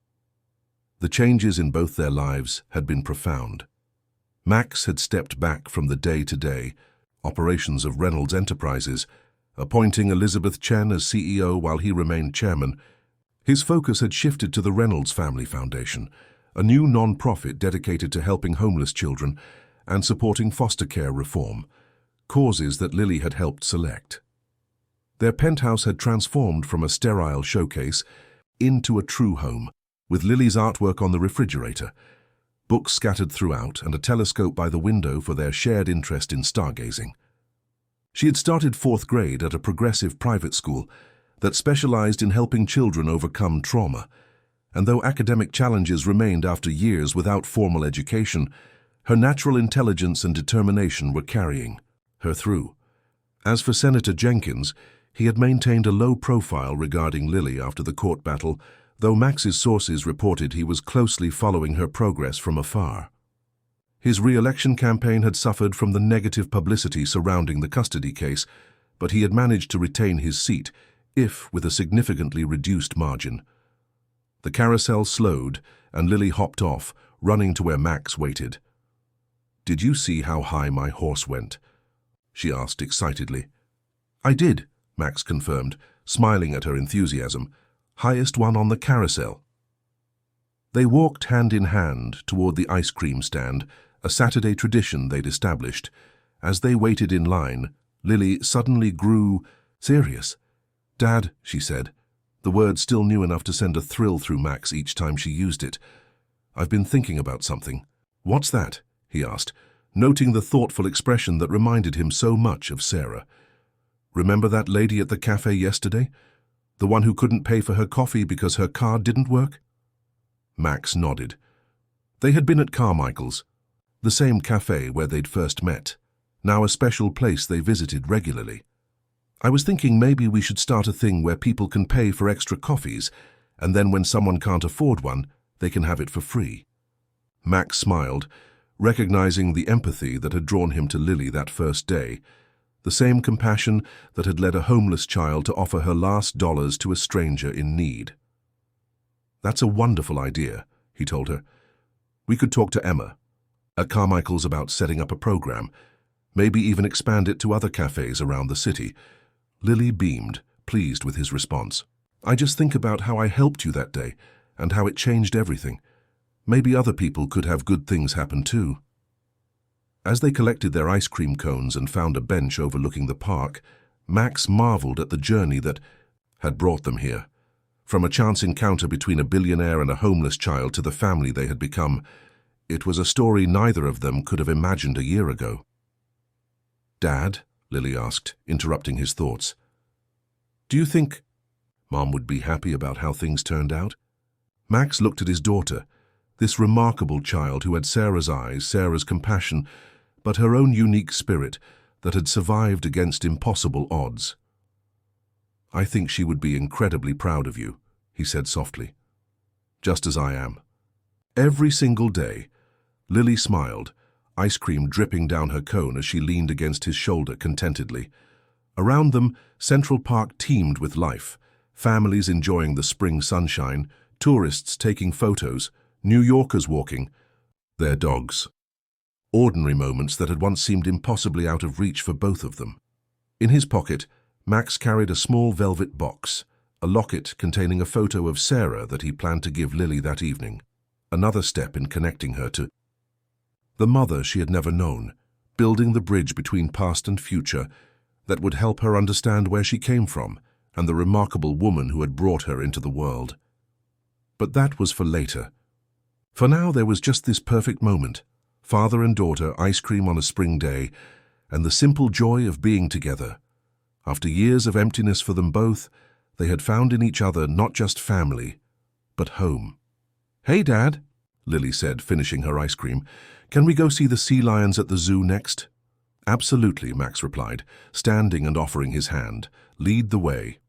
The changes in both their lives had been profound. Max had stepped back from the day-to-day operations of Reynolds Enterprises, appointing Elizabeth Chen as CEO while he remained chairman. His focus had shifted to the Reynolds Family Foundation, a new non-profit dedicated to helping homeless children and supporting foster care reform, causes that Lily had helped select. Their penthouse had transformed from a sterile showcase into a true home, with Lily's artwork on the refrigerator, books scattered throughout, and a telescope by the window for their shared interest in stargazing. She had started 4th grade at a progressive private school that specialized in helping children overcome trauma, and though academic challenges remained after years without formal education, her natural intelligence and determination were carrying her through. As for Senator Jenkins, he had maintained a low profile regarding Lily after the court battle, though Max's sources reported he was closely following her progress from afar. His re-election campaign had suffered from the negative publicity surrounding the custody case, but he had managed to retain his seat, if with a significantly reduced margin. The carousel slowed, and Lily hopped off, running to where Max waited. "Did you see how high my horse went?" she asked excitedly. "I did," Max confirmed, smiling at her enthusiasm. "Highest one on the carousel." They walked hand in hand toward the ice cream stand, a Saturday tradition they'd established. As they waited in line, Lily suddenly grew serious. "Dad," she said, the word still new enough to send a thrill through Max each time she used it. "I've been thinking about something." "What's that?" he asked, noting the thoughtful expression that reminded him so much of Sarah. "Remember that lady at the cafe yesterday? The one who couldn't pay for her coffee because her card didn't work?" Max nodded. They had been at Carmichael's, the same cafe where they'd first met, now a special place they visited regularly. "I was thinking maybe we should start a thing where people can pay for extra coffees, and then when someone can't afford one, they can have it for free." Max smiled, recognizing the empathy that had drawn him to Lily that first day, the same compassion that had led a homeless child to offer her last dollars to a stranger in need. "That's a wonderful idea," he told her. "We could talk to Emma at Carmichael's about setting up a program, maybe even expand it to other cafes around the city." Lily beamed, pleased with his response. "I just think about how I helped you that day and how it changed everything. Maybe other people could have good things happen too." As they collected their ice cream cones and found a bench overlooking the park, Max marveled at the journey that had brought them here. From a chance encounter between a billionaire and a homeless child to the family they had become, it was a story neither of them could have imagined a year ago. "Dad," Lily asked, interrupting his thoughts, "do you think Mom would be happy about how things turned out?" Max looked at his daughter, this remarkable child who had Sarah's eyes, Sarah's compassion, but her own unique spirit that had survived against impossible odds. "I think she would be incredibly proud of you," he said softly. "Just as I am." Every single day, Lily smiled, ice cream dripping down her cone as she leaned against his shoulder contentedly. Around them, Central Park teemed with life, families enjoying the spring sunshine, tourists taking photos, New Yorkers walking their dogs. Ordinary moments that had once seemed impossibly out of reach for both of them. In his pocket, Max carried a small velvet box, a locket containing a photo of Sarah that he planned to give Lily that evening, another step in connecting her to the mother she had never known, building the bridge between past and future that would help her understand where she came from and the remarkable woman who had brought her into the world. But that was for later. For now there was just this perfect moment, father and daughter, ice cream on a spring day, and the simple joy of being together. After years of emptiness for them both, they had found in each other not just family, but home. "Hey, Dad," Lily said, finishing her ice cream. "Can we go see the sea lions at the zoo next?" "Absolutely," Max replied, standing and offering his hand. "Lead the way."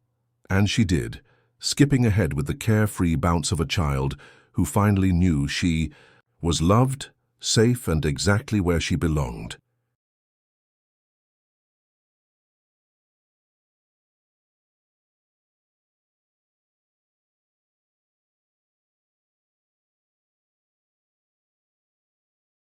And she did, skipping ahead with the carefree bounce of a child who finally knew she was loved, safe, and exactly where she belonged.